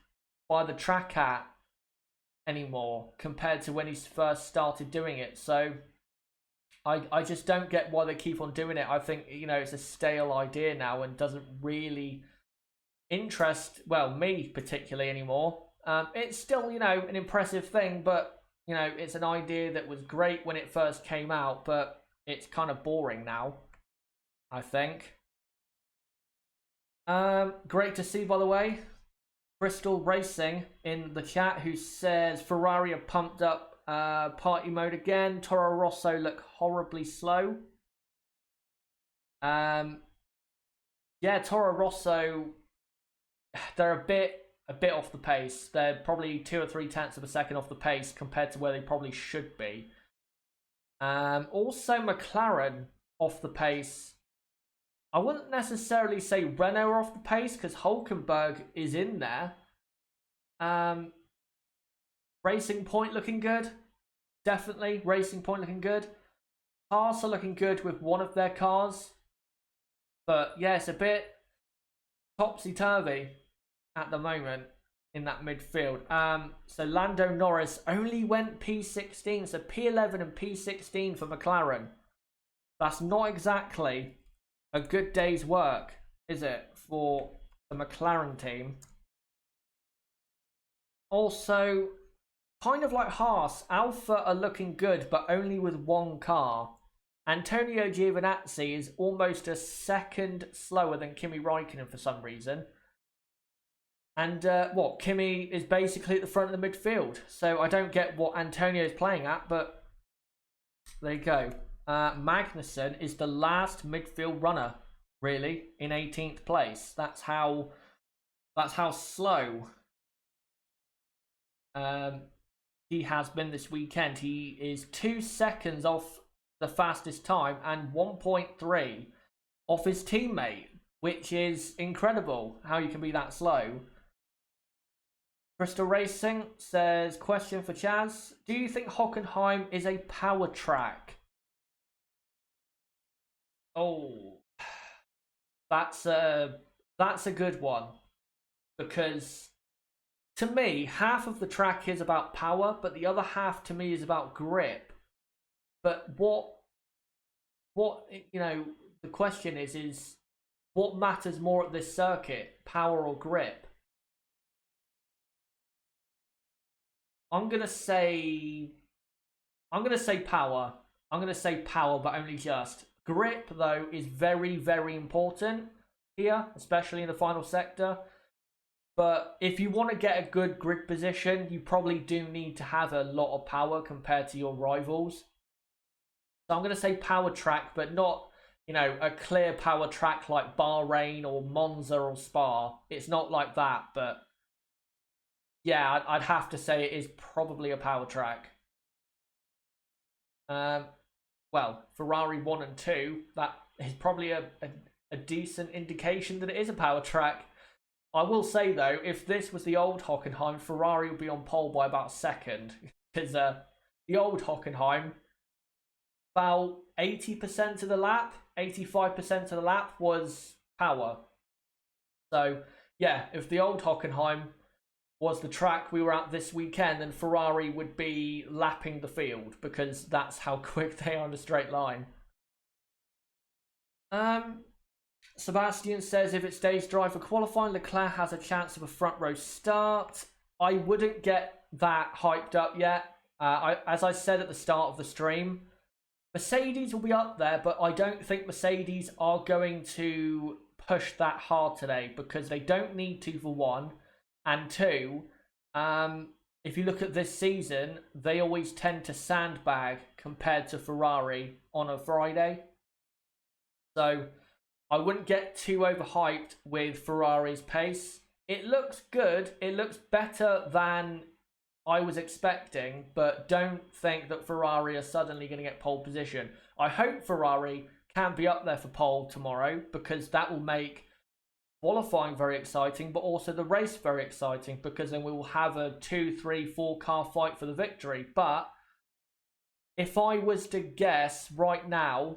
by the track at anymore compared to when he first started doing it. So I just don't get why they keep on doing it. I think, you know, it's a stale idea now and doesn't really interest, well, me particularly anymore. It's still, you know, an impressive thing, but, you know, it's an idea that was great when it first came out, but it's kind of boring now, I think. Great to see, by the way, Crystal Racing in the chat who says Ferrari are pumped up party mode again. Toro Rosso look horribly slow. Yeah, Toro Rosso, they're a bit off the pace. They're probably 2 or 3 tenths of a second off the pace compared to where they probably should be. Also McLaren off the pace. I wouldn't necessarily say Renault are off the pace because Hülkenberg is in there. Racing Point looking good. Definitely. Racing Point looking good. Haas are looking good with one of their cars. But yeah, it's a bit topsy-turvy at the moment in that midfield. So Lando Norris only went P16. So P11 and P16 for McLaren. That's not exactly a good day's work, is it, for the McLaren team? Also, kind of like Haas, Alpha are looking good, but only with one car. Antonio Giovinazzi is almost a second slower than Kimi Raikkonen for some reason. And Kimi is basically at the front of the midfield. So I don't get what Antonio is playing at, but there you go. Magnussen is the last midfield runner, really, in 18th place. That's how slow he has been this weekend. He is 2 seconds off the fastest time and 1.3 off his teammate, which is incredible how you can be that slow. Crystal Racing says, question for Chaz. Do you think Hockenheim is a power track? Oh, that's a good one, because to me, half of the track is about power, but the other half to me is about grip. But what you know, the question is what matters more at this circuit, power or grip? I'm gonna say power. I'm gonna say power, but only just. Grip, though, is very, very important here, especially in the final sector. But if you want to get a good grid position, you probably do need to have a lot of power compared to your rivals. So I'm going to say power track, but not, you know, a clear power track like Bahrain or Monza or Spa. It's not like that, but yeah, I'd have to say it is probably a power track. Well, Ferrari 1 and 2, that is probably a decent indication that it is a power track. I will say though, if this was the old Hockenheim, Ferrari would be on pole by about a second. Because the old Hockenheim, about 80% of the lap, 85% of the lap was power. So, yeah, if the old Hockenheim was the track we were at this weekend, then Ferrari would be lapping the field because that's how quick they are in a straight line. Sebastian says if it stays dry for qualifying, Leclerc has a chance of a front row start. I wouldn't get that hyped up yet. As I said at the start of the stream, Mercedes will be up there, but I don't think Mercedes are going to push that hard today because they don't need to, for one. And two, if you look at this season, they always tend to sandbag compared to Ferrari on a Friday. So I wouldn't get too overhyped with Ferrari's pace. It looks good. It looks better than I was expecting, but don't think that Ferrari are suddenly going to get pole position. I hope Ferrari can be up there for pole tomorrow because that will make qualifying very exciting, but also the race very exciting because then we will have a 2, 3, 4 car fight for the victory. But if I was to guess right now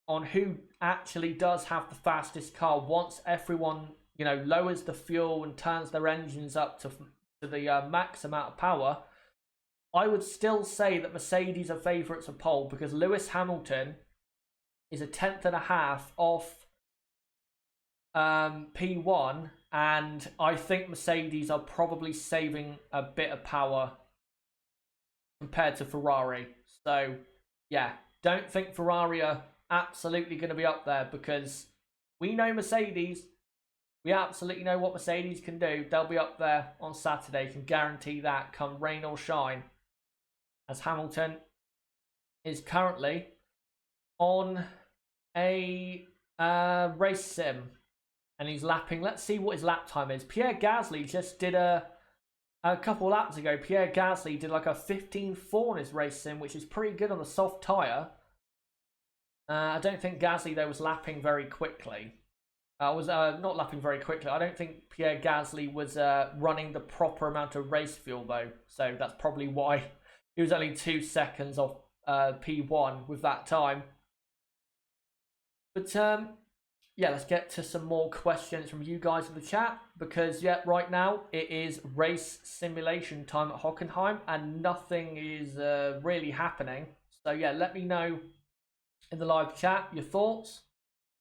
on who actually does have the fastest car once everyone, lowers the fuel and turns their engines up to the max amount of power, I would still say that Mercedes are favourites of pole because Lewis Hamilton is a 10th off P1, and I think Mercedes are probably saving a bit of power compared to Ferrari. So, yeah, don't think Ferrari are absolutely going to be up there because we know Mercedes. We absolutely know what Mercedes can do. They'll be up there on Saturday, can guarantee that come rain or shine. As Hamilton is currently on a race sim and he's lapping. Let's see what his lap time is. Pierre Gasly just did a couple laps ago. Pierre Gasly did like a 15.4 in his race sim, which is pretty good on the soft tyre. I don't think Gasly, though, was lapping very quickly. Not lapping very quickly. I don't think Pierre Gasly was running the proper amount of race fuel, though. So that's probably why he was only 2 seconds off P1 with that time. But, yeah, let's get to some more questions from you guys in the chat. Because, yeah, right now it is race simulation time at Hockenheim. And nothing is really happening. So, yeah, let me know in the live chat your thoughts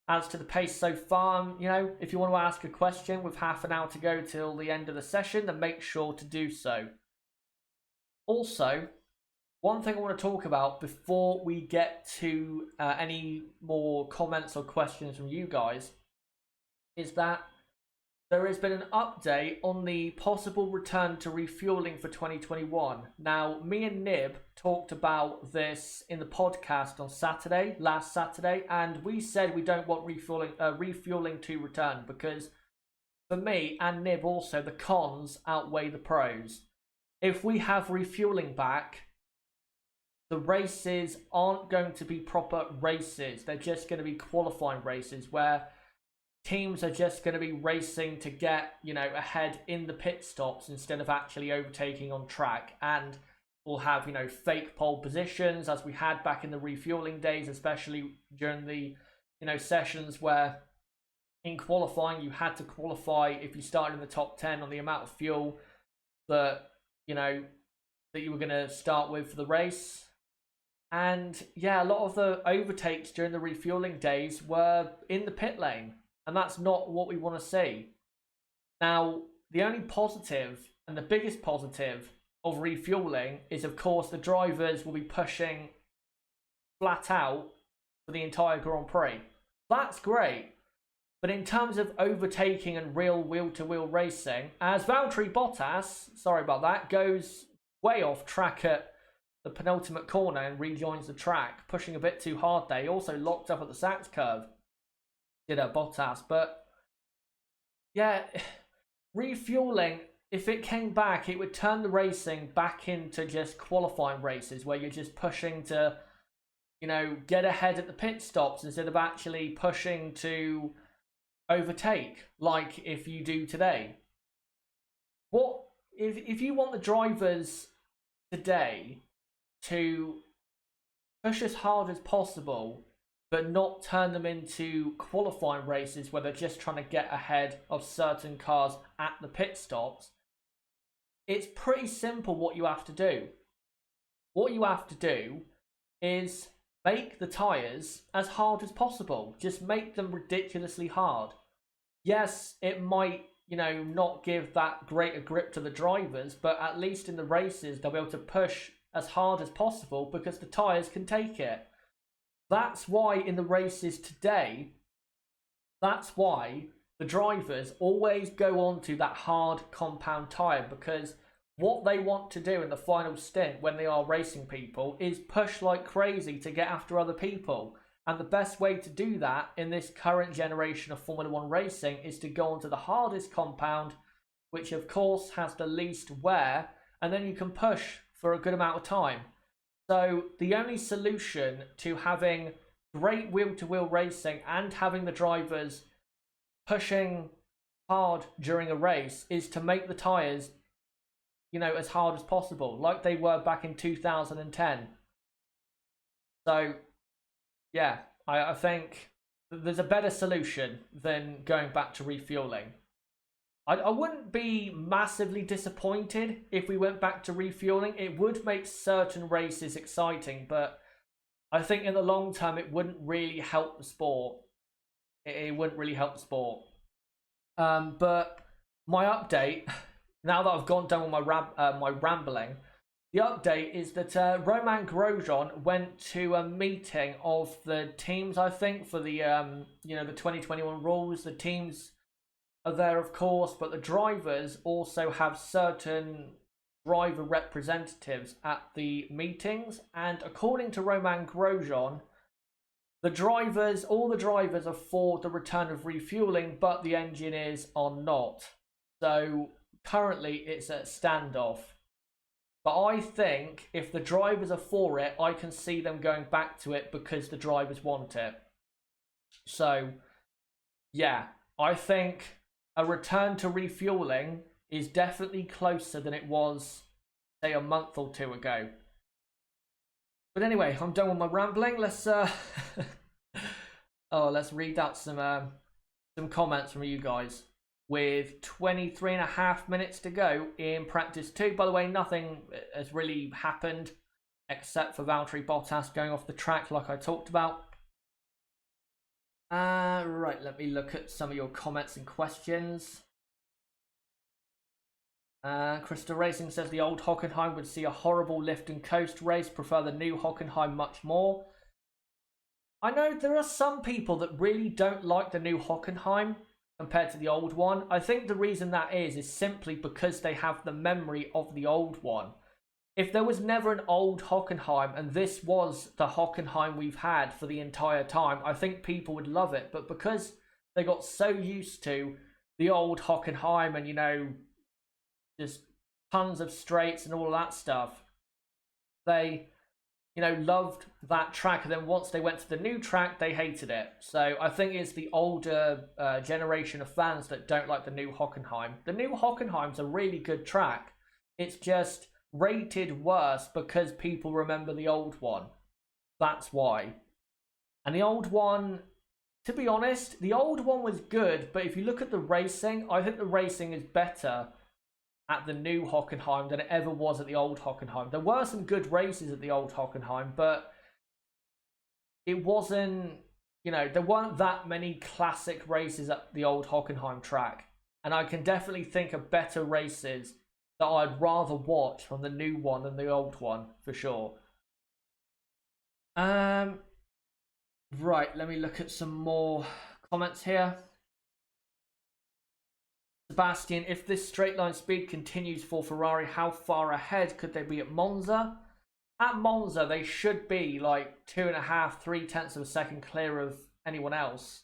as to the pace so far. If you want to ask a question with half an hour to go till the end of the session, then make sure to do so. Also, one thing I want to talk about before we get to any more comments or questions from you guys is that there has been an update on the possible return to refueling for 2021. Now, me and Nib talked about this in the podcast on last Saturday, and we said we don't want refueling to return because for me and Nib also, the cons outweigh the pros. If we have refueling back, the races aren't going to be proper races. They're just going to be qualifying races where teams are just going to be racing to get, ahead in the pit stops instead of actually overtaking on track. And we'll have, fake pole positions as we had back in the refueling days, especially during the, sessions where in qualifying you had to qualify if you started in the top 10 on the amount of fuel that, that you were going to start with for the race. And yeah, a lot of the overtakes during the refueling days were in the pit lane. And that's not what we want to see. Now, the only positive and the biggest positive of refueling is, of course, the drivers will be pushing flat out for the entire Grand Prix. That's great. But in terms of overtaking and real wheel-to-wheel racing, as Valtteri Bottas, sorry about that, goes way off track at the penultimate corner and rejoins the track, pushing a bit too hard there. He also locked up at the Sachs curve. Did a Bottas, but yeah, refueling, if it came back, it would turn the racing back into just qualifying races where you're just pushing to, get ahead at the pit stops instead of actually pushing to overtake like if you do today. What if you want the drivers today to push as hard as possible but not turn them into qualifying races where they're just trying to get ahead of certain cars at the pit stops? It's pretty simple what you have to do. What you have to do is make the tyres as hard as possible. Just make them ridiculously hard. Yes, it might, not give that greater grip to the drivers, but at least in the races, they'll be able to push as hard as possible because the tyres can take it. That's why in the races today, that's why the drivers always go on to that hard compound tyre, because what they want to do in the final stint when they are racing people is push like crazy to get after other people. And the best way to do that in this current generation of Formula 1 racing is to go onto the hardest compound, which of course has the least wear, and then you can push for a good amount of time. So the only solution to having great wheel-to-wheel racing and having the drivers pushing hard during a race is to make the tyres, as hard as possible, like they were back in 2010. So, yeah, I think there's a better solution than going back to refueling. I wouldn't be massively disappointed if we went back to refueling. It would make certain races exciting, but I think in the long term it wouldn't really help the sport. It wouldn't really help the sport. But my update, now that I've gone down with my rambling, the update is that Romain Grosjean went to a meeting of the teams, I think, for the the 2021 rules. The teams are there, of course, but the drivers also have certain driver representatives at the meetings. And according to Romain Grosjean, all the drivers are for the return of refueling, but the engineers are not. So currently it's a standoff. But I think if the drivers are for it, I can see them going back to it because the drivers want it. So, yeah, I think a return to refueling is definitely closer than it was, say, a month or two ago. But anyway, I'm done with my rambling. Let's let's read out some comments from you guys. With 23.5 minutes to go in practice 2. By the way, nothing has really happened except for Valtteri Bottas going off the track like I talked about. Right, let me look at some of your comments and questions. Crystal Racing says the old Hockenheim would see a horrible lift and coast race. Prefer the new Hockenheim much more. I know there are some people that really don't like the new Hockenheim compared to the old one. I think the reason that is simply because they have the memory of the old one. If there was never an old Hockenheim and this was the Hockenheim we've had for the entire time, I think people would love it. But because they got so used to the old Hockenheim and, just tons of straights and all of that stuff, they loved that track, and then once they went to the new track, they hated it. So I think it's the older generation of fans that don't like the new Hockenheim. The new Hockenheim's a really good track. It's just rated worse because people remember the old one. That's why. And the old one, to be honest, the old one was good, but if you look at the racing, I think the racing is better at the new Hockenheim than it ever was at the old Hockenheim. There were some good races at the old Hockenheim, but it wasn't, there weren't that many classic races at the old Hockenheim track. And I can definitely think of better races that I'd rather watch from the new one than the old one, for sure. Right, let me look at some more comments here. Sebastian, if this straight line speed continues for Ferrari, how far ahead could they be at Monza? At Monza, they should be like 2.5, 3 tenths of a second clear of anyone else.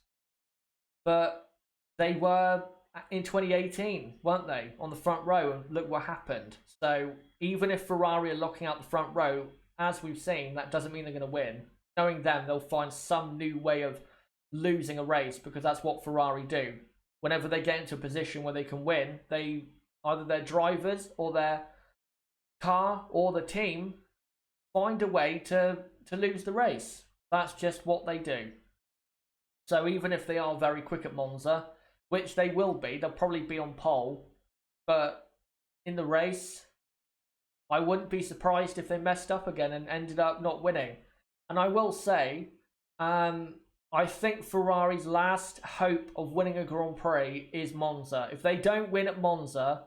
But they were in 2018, weren't they? On the front row, and look what happened. So even if Ferrari are locking out the front row, as we've seen, that doesn't mean they're going to win. Knowing them, they'll find some new way of losing a race, because that's what Ferrari do. Whenever they get into a position where they can win, they either their drivers or their car or the team find a way to lose the race. That's just what they do. So even if they are very quick at Monza, which they will be, they'll probably be on pole, but in the race, I wouldn't be surprised if they messed up again and ended up not winning. And I will say, I think Ferrari's last hope of winning a Grand Prix is Monza. If they don't win at Monza,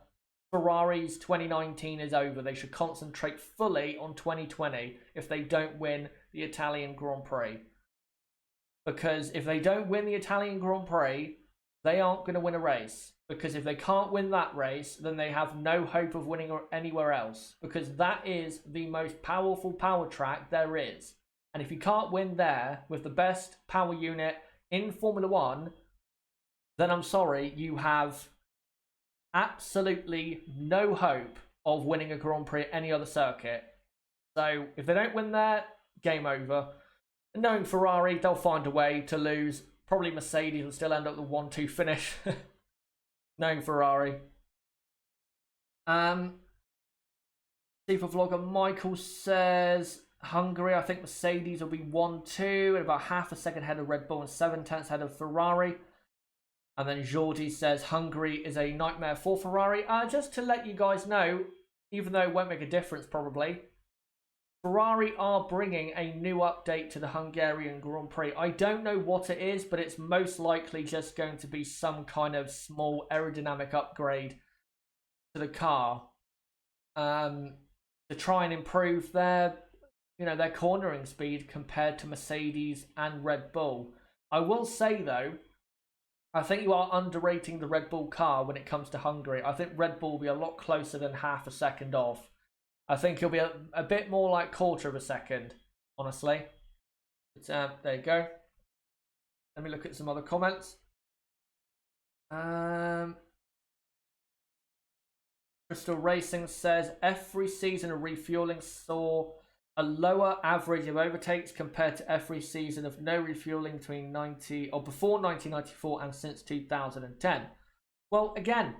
Ferrari's 2019 is over. They should concentrate fully on 2020 if they don't win the Italian Grand Prix. Because if they don't win the Italian Grand Prix, they aren't going to win a race. Because if they can't win that race, then they have no hope of winning anywhere else. Because that is the most powerful power track there is. And if you can't win there with the best power unit in Formula One, then I'm sorry, you have absolutely no hope of winning a Grand Prix at any other circuit. So if they don't win there, game over. And knowing Ferrari, they'll find a way to lose. Probably Mercedes will still end up with a 1-2 finish. Knowing Ferrari. Super Vlogger Michael says Hungary, I think Mercedes will be 1-2 and about half a second ahead of Red Bull and 7/10 ahead of Ferrari. And then Jordi says Hungary is a nightmare for Ferrari. Just to let you guys know, even though it won't make a difference probably, Ferrari are bringing a new update to the Hungarian Grand Prix. I don't know what it is, but it's most likely just going to be some kind of small aerodynamic upgrade to the car to try and improve their cornering speed compared to Mercedes and Red Bull. I will say though, I think you are underrating the Red Bull car when it comes to Hungary. I think Red Bull will be a lot closer than half a second off. I think he'll be a bit more like quarter of a second, honestly. But, there you go. Let me look at some other comments. Crystal Racing says every season of refueling saw a lower average of overtakes compared to every season of no refueling between before 1994 and since 2010. Well, again,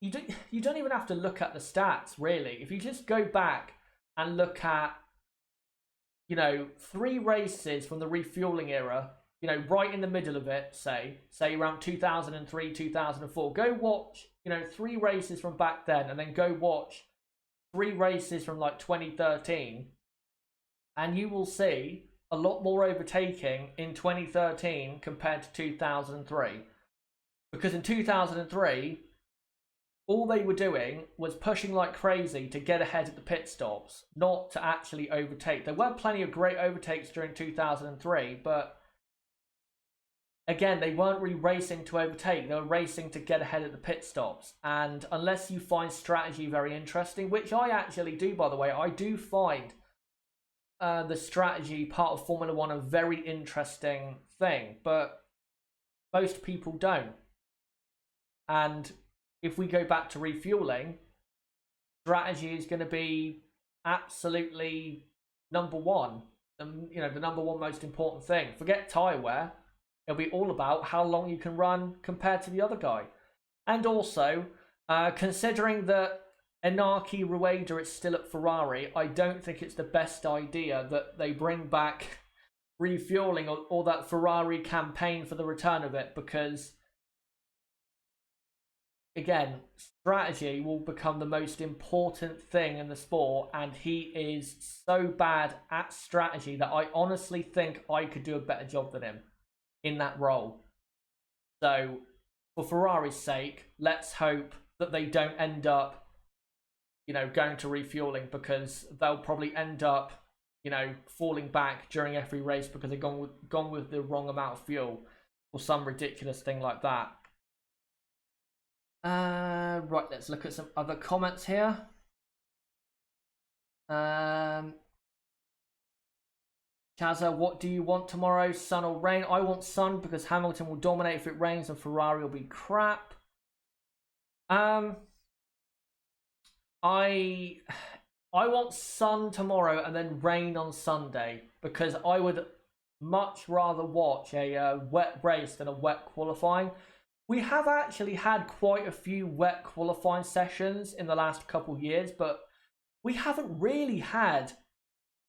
you don't even have to look at the stats really. If you just go back and look at 3 races from the refueling era, right in the middle of it, say around 2003, 2004, go watch 3 races from back then, and then go watch 3 races from like 2013, and you will see a lot more overtaking in 2013 compared to 2003. Because in 2003, all they were doing was pushing like crazy to get ahead at the pit stops, not to actually overtake. There were plenty of great overtakes during 2003, but again, they weren't really racing to overtake. They were racing to get ahead at the pit stops. And unless you find strategy very interesting, which I actually do, by the way, I do find the strategy part of Formula One a very interesting thing, but most people don't. And if we go back to refueling, strategy is going to be absolutely number one. The number one most important thing. Forget tyre wear. It'll be all about how long you can run compared to the other guy. And also, considering that Inaki Rueda is still at Ferrari, I don't think it's the best idea that they bring back refueling or that Ferrari campaign for the return of it, because again, strategy will become the most important thing in the sport, and he is so bad at strategy that I honestly think I could do a better job than him in that role. So for Ferrari's sake, let's hope that they don't end up going to refueling, because they'll probably end up falling back during every race because they've gone with the wrong amount of fuel or some ridiculous thing like that. Right, let's look at some other comments here. Chazza, what do you want tomorrow? Sun or rain? I want sun because Hamilton will dominate if it rains and Ferrari will be crap. I want sun tomorrow and then rain on Sunday, because I would much rather watch a wet race than a wet qualifying. We have actually had quite a few wet qualifying sessions in the last couple of years, but we haven't really had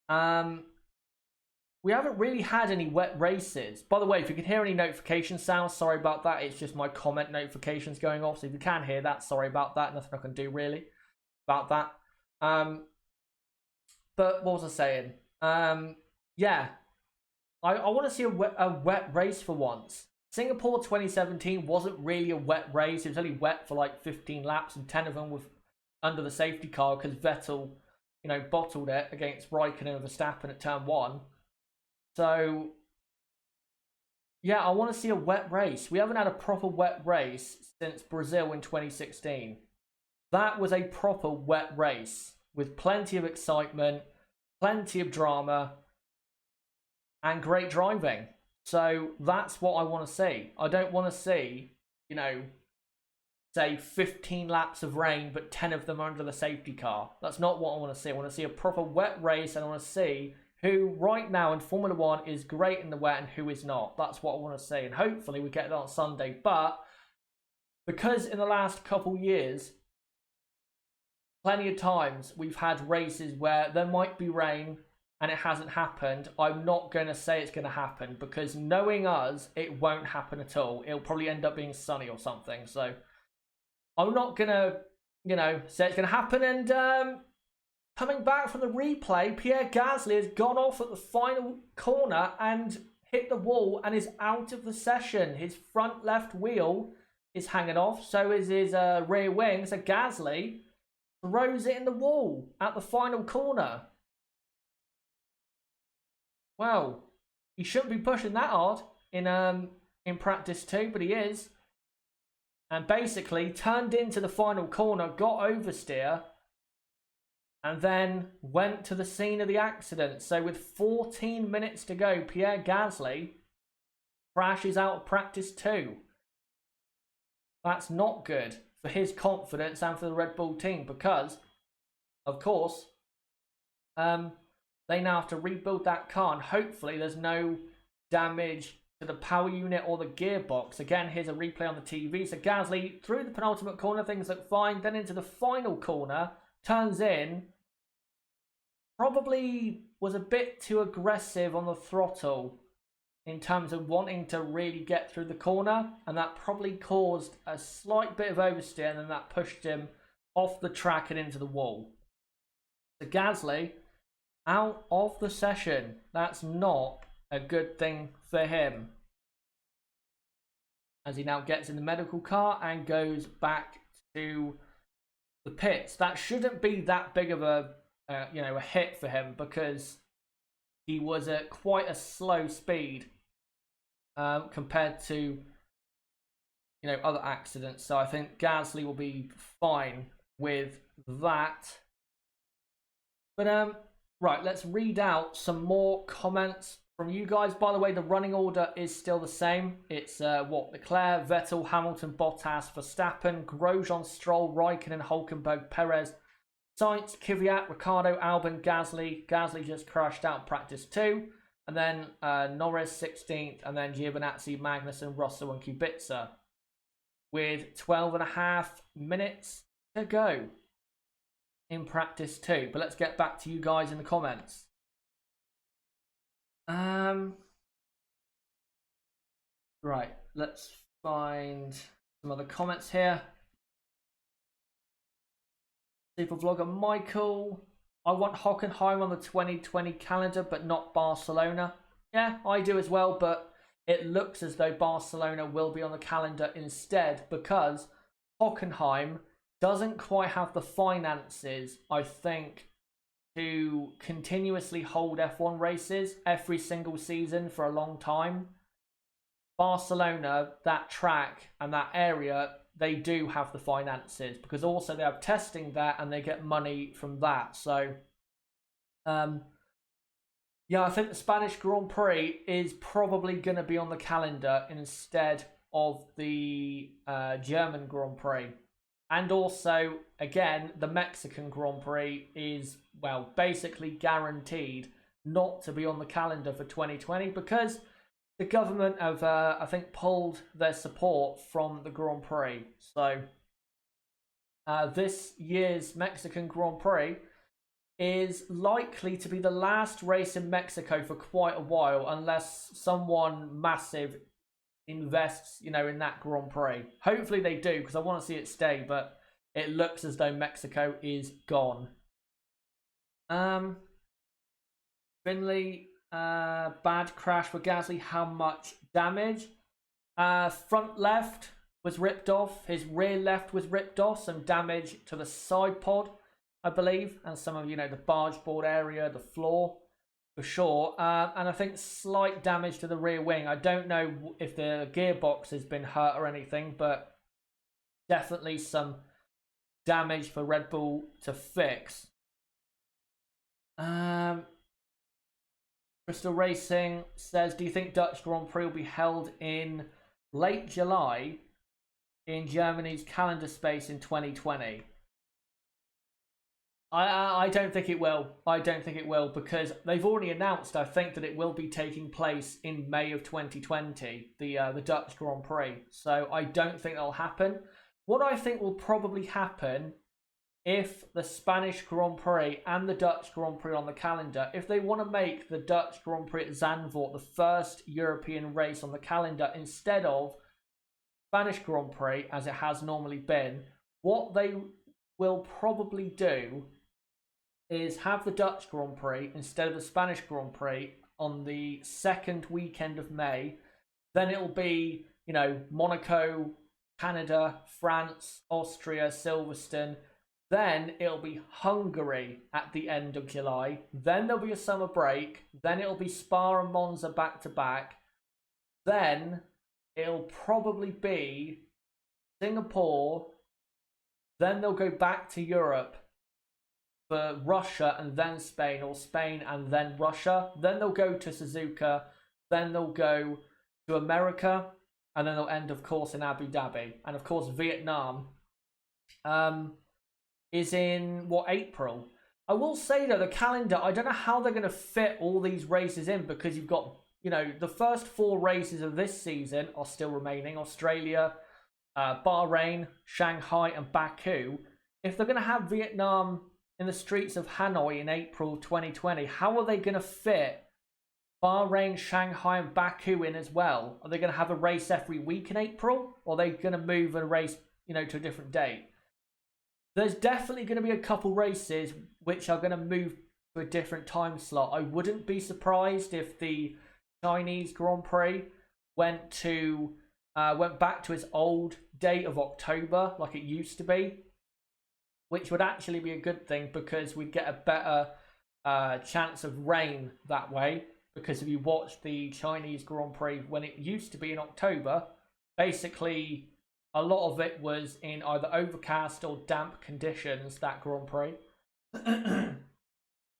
any wet races. By the way, if you can hear any notification sounds, sorry about that. It's just my comment notifications going off. So if you can hear that, sorry about that. Nothing I can do really about that. But what was I saying? Yeah, I want to see a wet race for once. Singapore 2017 wasn't really a wet race. It was only wet for like 15 laps, and 10 of them were under the safety car because Vettel, bottled it against Raikkonen and Verstappen at turn 1. So, yeah, I want to see a wet race. We haven't had a proper wet race since Brazil in 2016. That was a proper wet race with plenty of excitement, plenty of drama, and great driving. So that's what I want to see. I don't want to see, say 15 laps of rain, but 10 of them are under the safety car. That's not what I want to see. I want to see a proper wet race, and I want to see who right now in Formula 1 is great in the wet and who is not. That's what I want to see. And hopefully we get that on Sunday. But because in the last couple years, plenty of times we've had races where there might be rain, and it hasn't happened, I'm not going to say it's going to happen, because knowing us, it won't happen at all. It'll probably end up being sunny or something. So I'm not going to, say it's going to happen. And coming back from the replay, Pierre Gasly has gone off at the final corner and hit the wall and is out of the session. His front left wheel is hanging off. So is his rear wing. So Gasly throws it in the wall at the final corner. Well, he shouldn't be pushing that hard in practice 2, but he is. And basically turned into the final corner, got oversteer, and then went to the scene of the accident. So with 14 minutes to go, Pierre Gasly crashes out of practice 2. That's not good for his confidence and for the Red Bull team, because, of course, they now have to rebuild that car, and hopefully there's no damage to the power unit or the gearbox. Again, here's a replay on the TV. So Gasly through the penultimate corner, things look fine. Then into the final corner, turns in. Probably was a bit too aggressive on the throttle in terms of wanting to really get through the corner, and that probably caused a slight bit of oversteer, and then that pushed him off the track and into the wall. So Gasly out of the session. That's not a good thing for him, as he now gets in the medical car and goes back to the pits. That shouldn't be that big of a a hit for him, because he was at quite a slow speed compared to other accidents. So I think Gasly will be fine with that. But right, let's read out some more comments from you guys. By the way, the running order is still the same. It's Leclerc, Vettel, Hamilton, Bottas, Verstappen, Grosjean, Stroll, Raikkonen, Hülkenberg, Perez, Sainz, Kvyat, Ricciardo, Albon, Gasly. Gasly just crashed out in practice 2. And then Norris 16th, and then Giovinazzi, Magnussen, Russell, and Kubica, with 12.5 minutes to go in practice 2. But let's get back to you guys in the comments. Right, let's find some other comments here. Super vlogger Michael: I want Hockenheim on the 2020 calendar, but not Barcelona. Yeah, I do as well, but it looks as though Barcelona will be on the calendar instead, because Hockenheim doesn't quite have the finances, I think, to continuously hold F1 races every single season for a long time. Barcelona, that track and that area, they do have the finances, because also they have testing there and they get money from that. So, yeah, I think the Spanish Grand Prix is probably going to be on the calendar instead of the German Grand Prix. And also, again, the Mexican Grand Prix is, well, basically guaranteed not to be on the calendar for 2020 because the government have, I think, pulled their support from the Grand Prix. So this year's Mexican Grand Prix is likely to be the last race in Mexico for quite a while, unless someone massive invests, in that Grand Prix. Hopefully they do, because I want to see it stay, but it looks as though Mexico is gone. Finley, bad crash for Gasly. How much damage? Front left was ripped off. His rear left was ripped off. Some damage to the side pod, I believe, and some of, the barge board area, the floor, for sure. And I think slight damage to the rear wing. I don't know if the gearbox has been hurt or anything, but definitely some damage for Red Bull to fix. Crystal Racing says, do you think Dutch Grand Prix will be held in late July in Germany's calendar space in 2020? I don't think it will. I don't think it will, because they've already announced, I think, that it will be taking place in May of 2020, the Dutch Grand Prix. So I don't think that'll happen. What I think will probably happen, if the Spanish Grand Prix and the Dutch Grand Prix on the calendar, if they want to make the Dutch Grand Prix at Zandvoort the first European race on the calendar instead of Spanish Grand Prix, as it has normally been, what they will probably do is have the Dutch Grand Prix instead of the Spanish Grand Prix on the second weekend of May. Then it'll be, Monaco, Canada, France, Austria, Silverstone. Then it'll be Hungary at the end of July. Then there'll be a summer break. Then it'll be Spa and Monza back to back. Then it'll probably be Singapore. Then they'll go back to Europe for Russia and then Spain, or Spain and then Russia. Then they'll go to Suzuka. Then they'll go to America. And then they'll end, of course, in Abu Dhabi. And, of course, Vietnam is in, April? I will say, though, the calendar, I don't know how they're going to fit all these races in, because you've got, the first 4 races of this season are still remaining. Australia, Bahrain, Shanghai, and Baku. If they're going to have Vietnam in the streets of Hanoi in April 2020, how are they going to fit Bahrain, Shanghai, and Baku in as well? Are they going to have a race every week in April? Or are they going to move a race, to a different date? There's definitely going to be a couple races which are going to move to a different time slot. I wouldn't be surprised if the Chinese Grand Prix went back to its old date of October, like it used to be, which would actually be a good thing, because we'd get a better chance of rain that way. Because if you watch the Chinese Grand Prix when it used to be in October, basically a lot of it was in either overcast or damp conditions, that Grand Prix.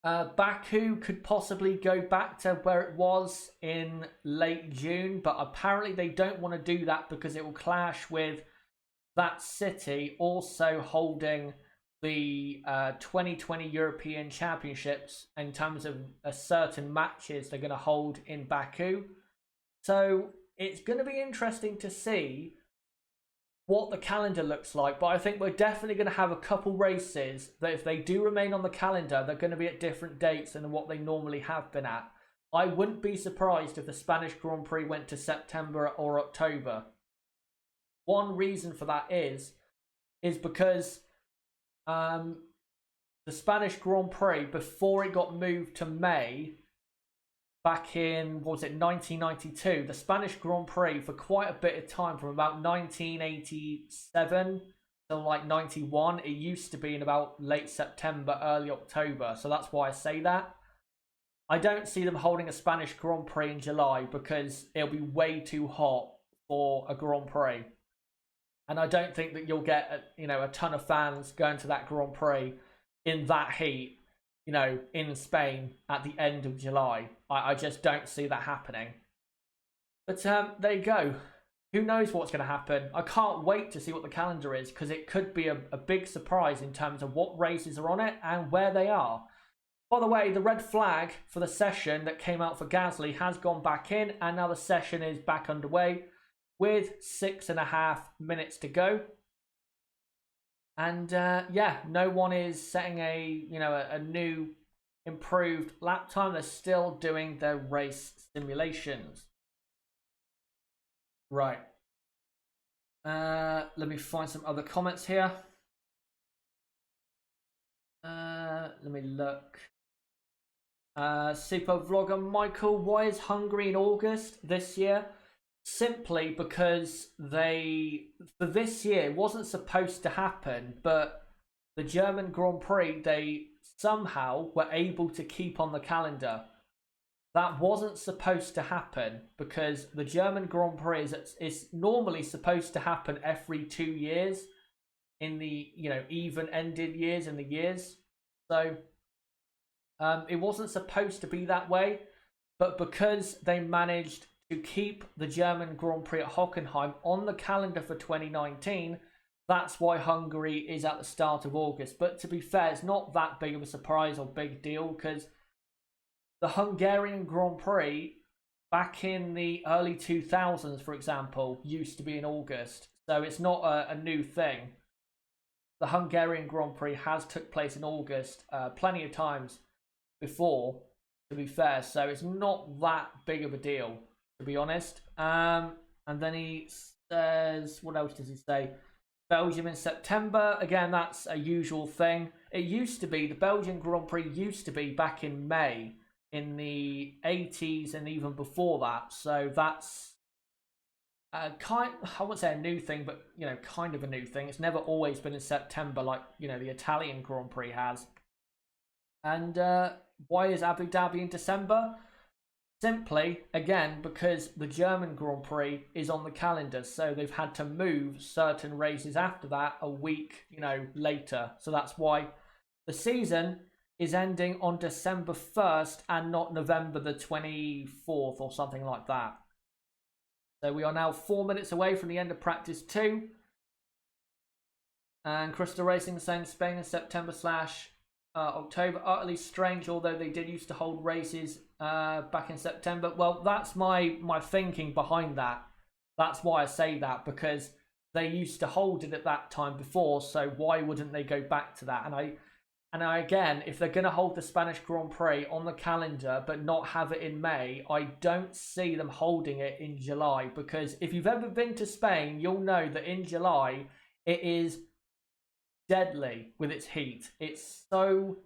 Baku could possibly go back to where it was in late June, but apparently they don't want to do that because it will clash with that city also holding the 2020 European Championships in terms of certain matches they're going to hold in Baku. So it's going to be interesting to see what the calendar looks like, but I think we're definitely going to have a couple races that, if they do remain on the calendar, they're going to be at different dates than what they normally have been at. I wouldn't be surprised if the Spanish Grand Prix went to September or October. One reason for that is because the Spanish Grand Prix, before it got moved to May, back in, 1992, the Spanish Grand Prix for quite a bit of time, from about 1987 to 91, it used to be in about late September, early October. So that's why I say that. I don't see them holding a Spanish Grand Prix in July, because it'll be way too hot for a Grand Prix. And I don't think that you'll get a ton of fans going to that Grand Prix in that heat, in Spain at the end of July. I just don't see that happening. But there you go. Who knows what's going to happen? I can't wait to see what the calendar is, because it could be a big surprise in terms of what races are on it and where they are. By the way, the red flag for the session that came out for Gasly has gone back in, and now the session is back underway with 6.5 minutes to go. And yeah, no one is setting a new improved lap time. They're still doing their race simulations. Right. Let me find some other comments here. Let me look. Super Vlogger Michael, why is Hungary in August this year? Simply because for this year, it wasn't supposed to happen, but the German Grand Prix, they somehow were able to keep on the calendar. That wasn't supposed to happen because the German Grand Prix is normally supposed to happen every 2 years in the, even-ended years in the years. So it wasn't supposed to be that way, but because they managed to keep the German Grand Prix at Hockenheim on the calendar for 2019, that's why Hungary is at the start of August. But to be fair, it's not that big of a surprise or big deal because the Hungarian Grand Prix back in the early 2000s, for example, used to be in August. So it's not a new thing. The Hungarian Grand Prix has took place in August plenty of times before, to be fair. So it's not that big of a deal, to be honest. And then he says, what else does he say? Belgium in September. Again, that's a usual thing. It used to be, the Belgian Grand Prix used to be back in May in the 80s and even before that. So that's I wouldn't say a new thing, but kind of a new thing. It's never always been in September like the Italian Grand Prix has. And why is Abu Dhabi in December? Simply, again, because the German Grand Prix is on the calendar, so they've had to move certain races after that a week, later. So that's why the season is ending on December 1st and not November the 24th or something like that. So we are now 4 minutes away from the end of practice 2. And Crystal Racing saying Spain in September / October. Utterly strange, although they did used to hold races back in September. Well, that's my thinking behind that. That's why I say that, because they used to hold it at that time before, so why wouldn't they go back to that? And I again, if they're going to hold the Spanish Grand Prix on the calendar but not have it in May, I don't see them holding it in July, because if you've ever been to Spain, you'll know that in July it is deadly with its heat. It's so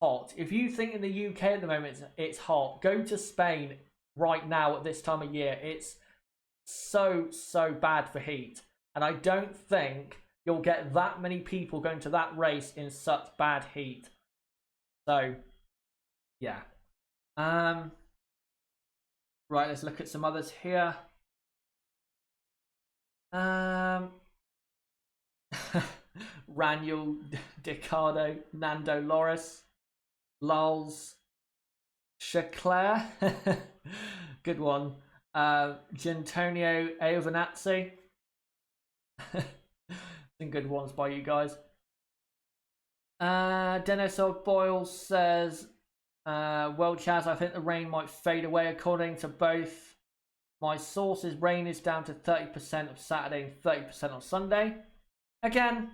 hot. If you think in the UK at the moment it's hot, go to Spain right now at this time of year. It's so bad for heat, and I don't think you'll get that many people going to that race in such bad heat. So yeah. Right, let's look at some others here. Raniel Dicardo, Nando Loris, Lals Chaclair, good one. Gentonio Eovanazzi. Some good ones by you guys. Dennis O'Boyle says, well, Chaz, I think the rain might fade away. According to both my sources, rain is down to 30% of Saturday and 30% on Sunday. Again,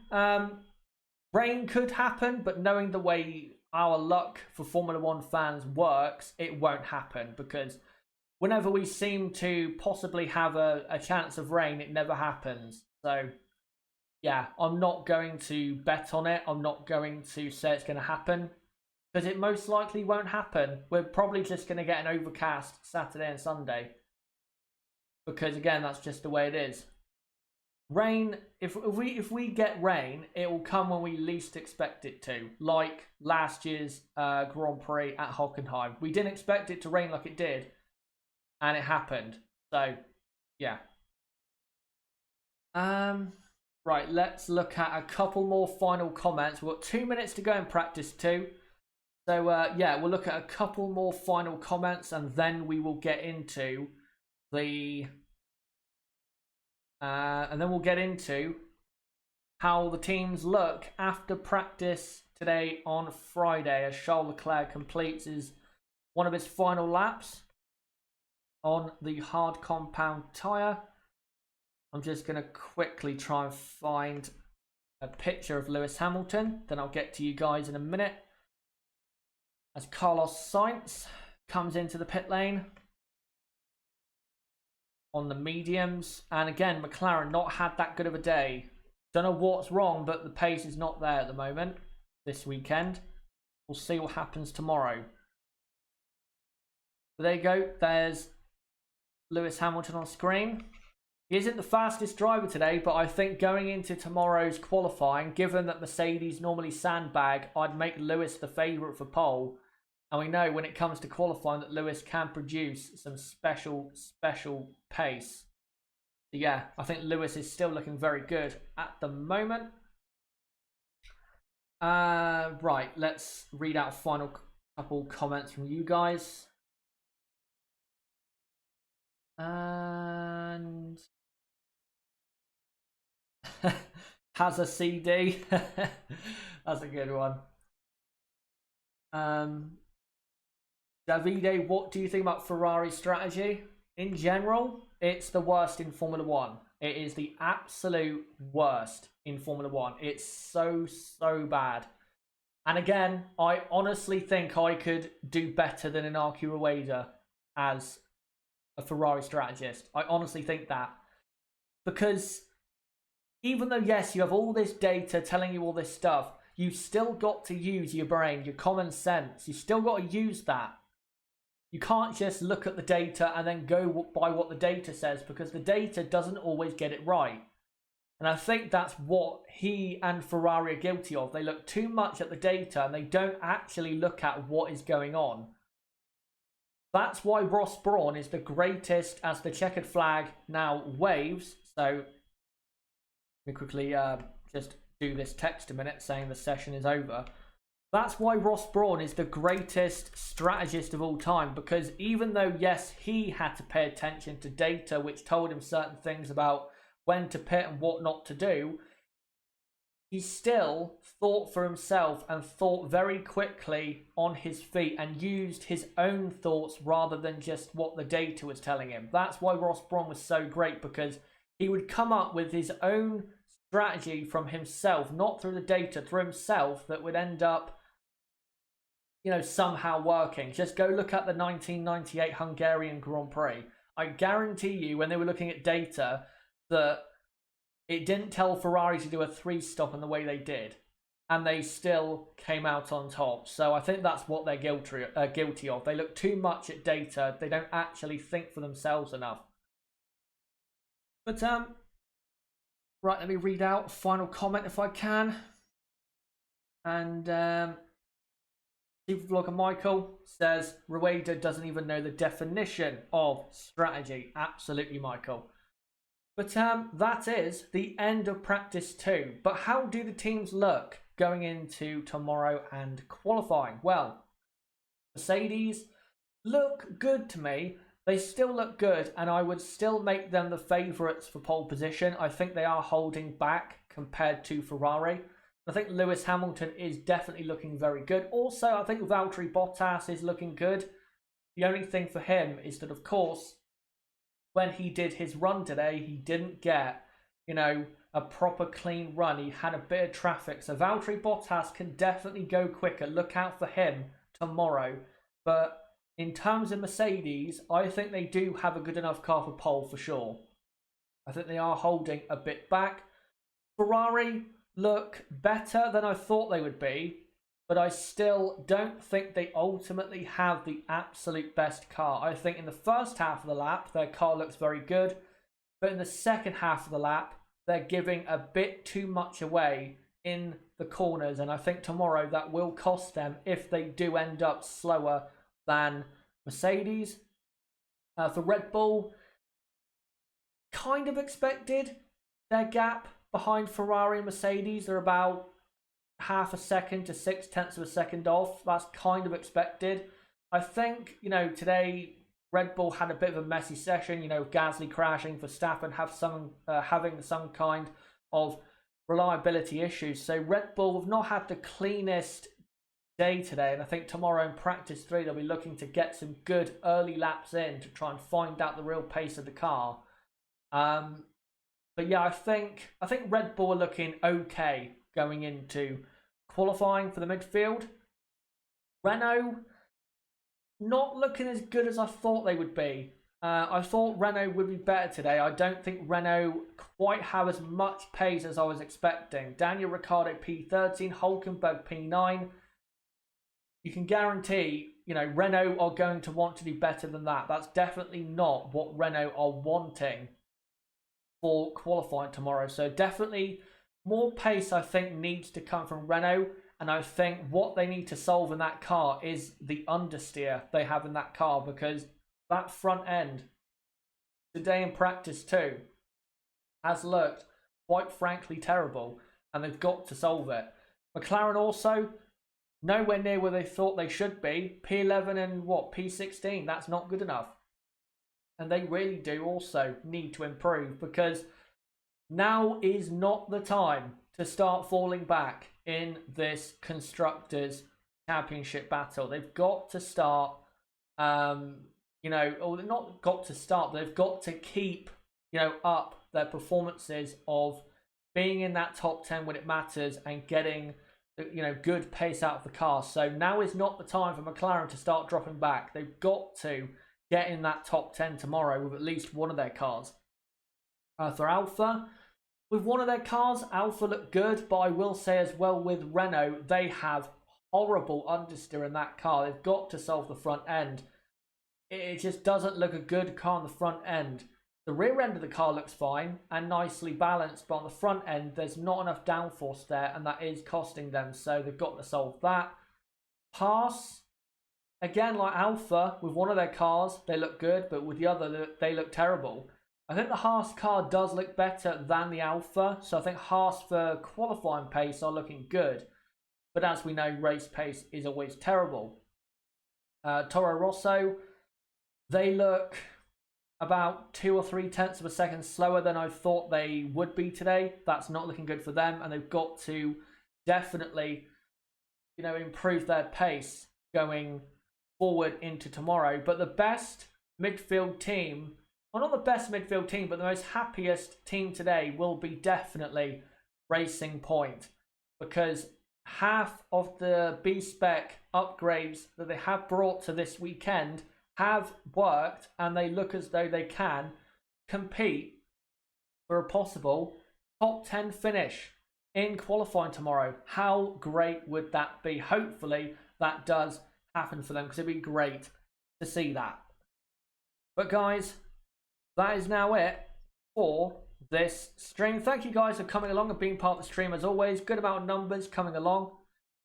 rain could happen, but knowing the way our luck for Formula One fans works, it won't happen, because whenever we seem to possibly have a chance of rain, it never happens. So yeah, I'm not going to bet on it. I'm not going to say it's going to happen, because it most likely won't happen. We're probably just going to get an overcast Saturday and Sunday, because again, that's just the way it is. Rain, if we get rain, it will come when we least expect it to, like last year's Grand Prix at Hockenheim. We didn't expect it to rain like it did, and it happened. So yeah. Right, let's look at a couple more final comments. We've got 2 minutes to go in practice 2. So yeah, we'll look at a couple more final comments, and then we will get into the how the teams look after practice today on Friday as Charles Leclerc completes one of his final laps on the hard compound tyre. I'm just going to quickly try and find a picture of Lewis Hamilton, then I'll get to you guys in a minute. As Carlos Sainz comes into the pit lane on the mediums. And again, McLaren not had that good of a day. Don't know what's wrong, but the pace is not there at the moment this weekend. We'll see what happens tomorrow. But there you go. There's Lewis Hamilton on screen. He isn't the fastest driver today, but I think going into tomorrow's qualifying, given that Mercedes normally sandbag, I'd make Lewis the favourite for pole. And we know when it comes to qualifying that Lewis can produce some special pace. So yeah, I think Lewis is still looking very good at the moment. Right, let's read out a final couple comments from you guys. And has a CD. That's a good one. Davide, what do you think about Ferrari's strategy? In general, it's the worst in Formula 1. It is the absolute worst in Formula 1. It's so bad. And again, I honestly think I could do better than Inaki Rueda as a Ferrari strategist. I honestly think that. Because even though, yes, you have all this data telling you all this stuff, you've still got to use your brain, your common sense. You've still got to use that. You can't just look at the data and then go by what the data says, because the data doesn't always get it right. And I think that's what he and Ferrari are guilty of. They look too much at the data and they don't actually look at what is going on. That's why Ross Brawn is the greatest as the checkered flag now waves. So let me quickly just do this text a minute saying the session is over. That's why Ross Brawn is the greatest strategist of all time, because even though, yes, he had to pay attention to data which told him certain things about when to pit and what not to do, he still thought for himself and thought very quickly on his feet and used his own thoughts rather than just what the data was telling him. That's why Ross Brawn was so great, because he would come up with his own strategy from himself, not through the data, through himself, that would end up, you know, somehow working. Just go look at the 1998 Hungarian Grand Prix. I guarantee you, when they were looking at data, that it didn't tell Ferrari to do a 3-stop in the way they did, and they still came out on top. So I think that's what they're guilty of. They look too much at data. They don't actually think for themselves enough. But right, let me read out a final comment if I can. And Supervlogger Michael says, Rueda doesn't even know the definition of strategy. Absolutely, Michael. But that is the end of practice 2. But how do the teams look going into tomorrow and qualifying? Well, Mercedes look good to me. They still look good, and I would still make them the favourites for pole position. I think they are holding back compared to Ferrari. I think Lewis Hamilton is definitely looking very good. Also, I think Valtteri Bottas is looking good. The only thing for him is that, of course, when he did his run today, he didn't get, you know, a proper clean run. He had a bit of traffic. So Valtteri Bottas can definitely go quicker. Look out for him tomorrow. But in terms of Mercedes, I think they do have a good enough car for pole for sure. I think they are holding a bit back. Ferrari look better than I thought they would be, but I still don't think they ultimately have the absolute best car. I think in the first half of the lap, their car looks very good, but in the second half of the lap, they're giving a bit too much away in the corners, and I think tomorrow that will cost them if they do end up slower than Mercedes. For Red Bull, kind of expected their gap behind Ferrari and Mercedes. They're about half a second to 0.6 of a second off. That's kind of expected. I think, you know, today Red Bull had a bit of a messy session, you know, Gasly crashing, Verstappen having some kind of reliability issues. So Red Bull have not had the cleanest day today, and I think tomorrow in practice 3 they'll be looking to get some good early laps in to try and find out the real pace of the car. But yeah, I think Red Bull are looking okay going into qualifying for the midfield. Renault not looking as good as I thought they would be. I thought Renault would be better today. I don't think Renault quite have as much pace as I was expecting. Daniel Ricciardo P13, Hülkenberg P9. You can guarantee, Renault are going to want to do better than that. That's definitely not what Renault are wanting for qualifying tomorrow. So definitely more pace, I think, needs to come from Renault. And I think what they need to solve in that car is the understeer they have in that car, because that front end today in practice 2 has looked quite frankly terrible, and they've got to solve it. McLaren also nowhere near where they thought they should be. P11 and P16, that's not good enough. And they really do also need to improve, because now is not the time to start falling back in this Constructors' Championship battle. They've got to start, or not got to start, but they've got to keep, up their performances of being in that top 10 when it matters and getting, good pace out of the car. So now is not the time for McLaren to start dropping back. They've got to get in that top 10 tomorrow with at least one of their cars. For Alpha, with one of their cars, Alpha look good, but I will say as well with Renault, they have horrible understeer in that car. They've got to solve the front end. It just doesn't look a good car on the front end. The rear end of the car looks fine and nicely balanced, but on the front end, there's not enough downforce there, and that is costing them. So they've got to solve that. Haas, again, like Alpha, with one of their cars, they look good, but with the other, they look terrible. I think the Haas car does look better than the Alpha, so I think Haas for qualifying pace are looking good. But as we know, race pace is always terrible. Toro Rosso, they look about 2 or 3 tenths of a second slower than I thought they would be today. That's not looking good for them, and they've got to definitely, improve their pace going forward into tomorrow. But the best midfield team, well, not the best midfield team, but the most happiest team today will be definitely Racing Point, because half of the B-spec upgrades that they have brought to this weekend have worked, and they look as though they can compete for a possible top 10 finish in qualifying tomorrow. How great would that be? Hopefully that does happen for them, because it'd be great to see that. But guys, that is now it for this stream. Thank you guys for coming along and being part of the stream as always. Good amount of numbers coming along.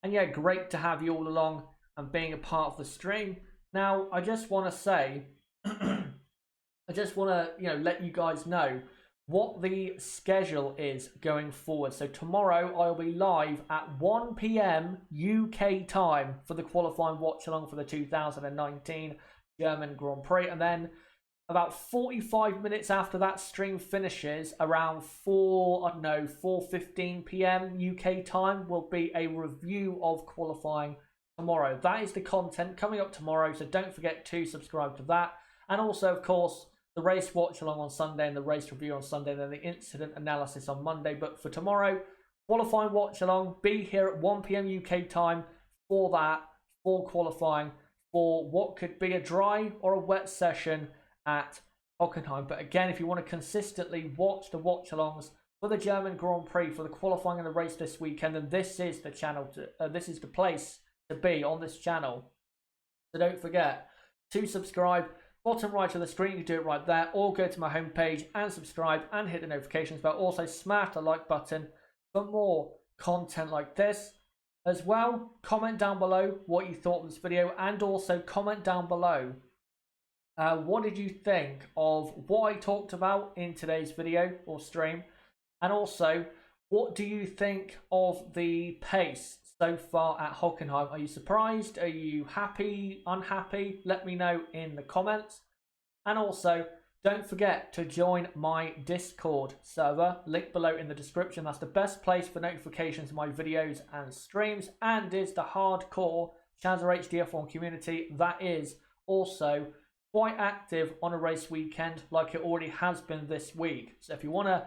And yeah, great to have you all along and being a part of the stream. Now, I just want to say, I just want to, let you guys know what the schedule is going forward. So tomorrow I'll be live at 1 p.m. UK time for the qualifying watch along for the 2019 German Grand Prix. And then about 45 minutes after that stream finishes, around 4:15 p.m. UK time, will be a review of qualifying tomorrow. That is the content coming up tomorrow, so don't forget to subscribe to that. And also, of course, the race watch along on Sunday and the race review on Sunday, and then the incident analysis on Monday. But for tomorrow, qualifying watch along, be here at 1 p.m. UK time for that, for qualifying, for what could be a dry or a wet session at Hockenheim. But again, if you want to consistently watch the watch-alongs for the German Grand Prix, for the qualifying and the race this weekend, then this is the channel this is the place to be on this channel. So don't forget to subscribe. Bottom right of the screen, you can do it right there, or go to my homepage and subscribe and hit the notifications bell. Also smash the like button for more content like this. As well, comment down below what you thought of this video, and also comment down below what did you think of what I talked about in today's video or stream? And also, what do you think of the pace so far at Hockenheim? Are you surprised? Are you happy? Unhappy? Let me know in the comments. And also, Don't forget to join my Discord server, link below in the description. That's the best place for notifications of my videos and streams, and is the hardcore Chazza HD F1 community that is also quite active on a race weekend like it already has been this week. So if you want to,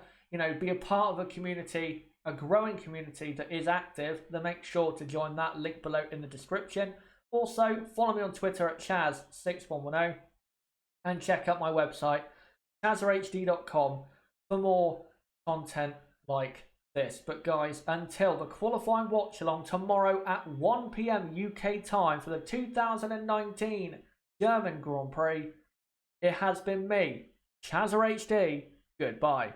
be a part of a community, a growing community that is active, then make sure to join that, link below in the description. Also, follow me on Twitter at Chaz6110 and check out my website, chazahd.com, for more content like this. But guys, until the qualifying watch along tomorrow at 1 PM UK time for the 2019 German Grand Prix, it has been me, Chazza HD. Goodbye.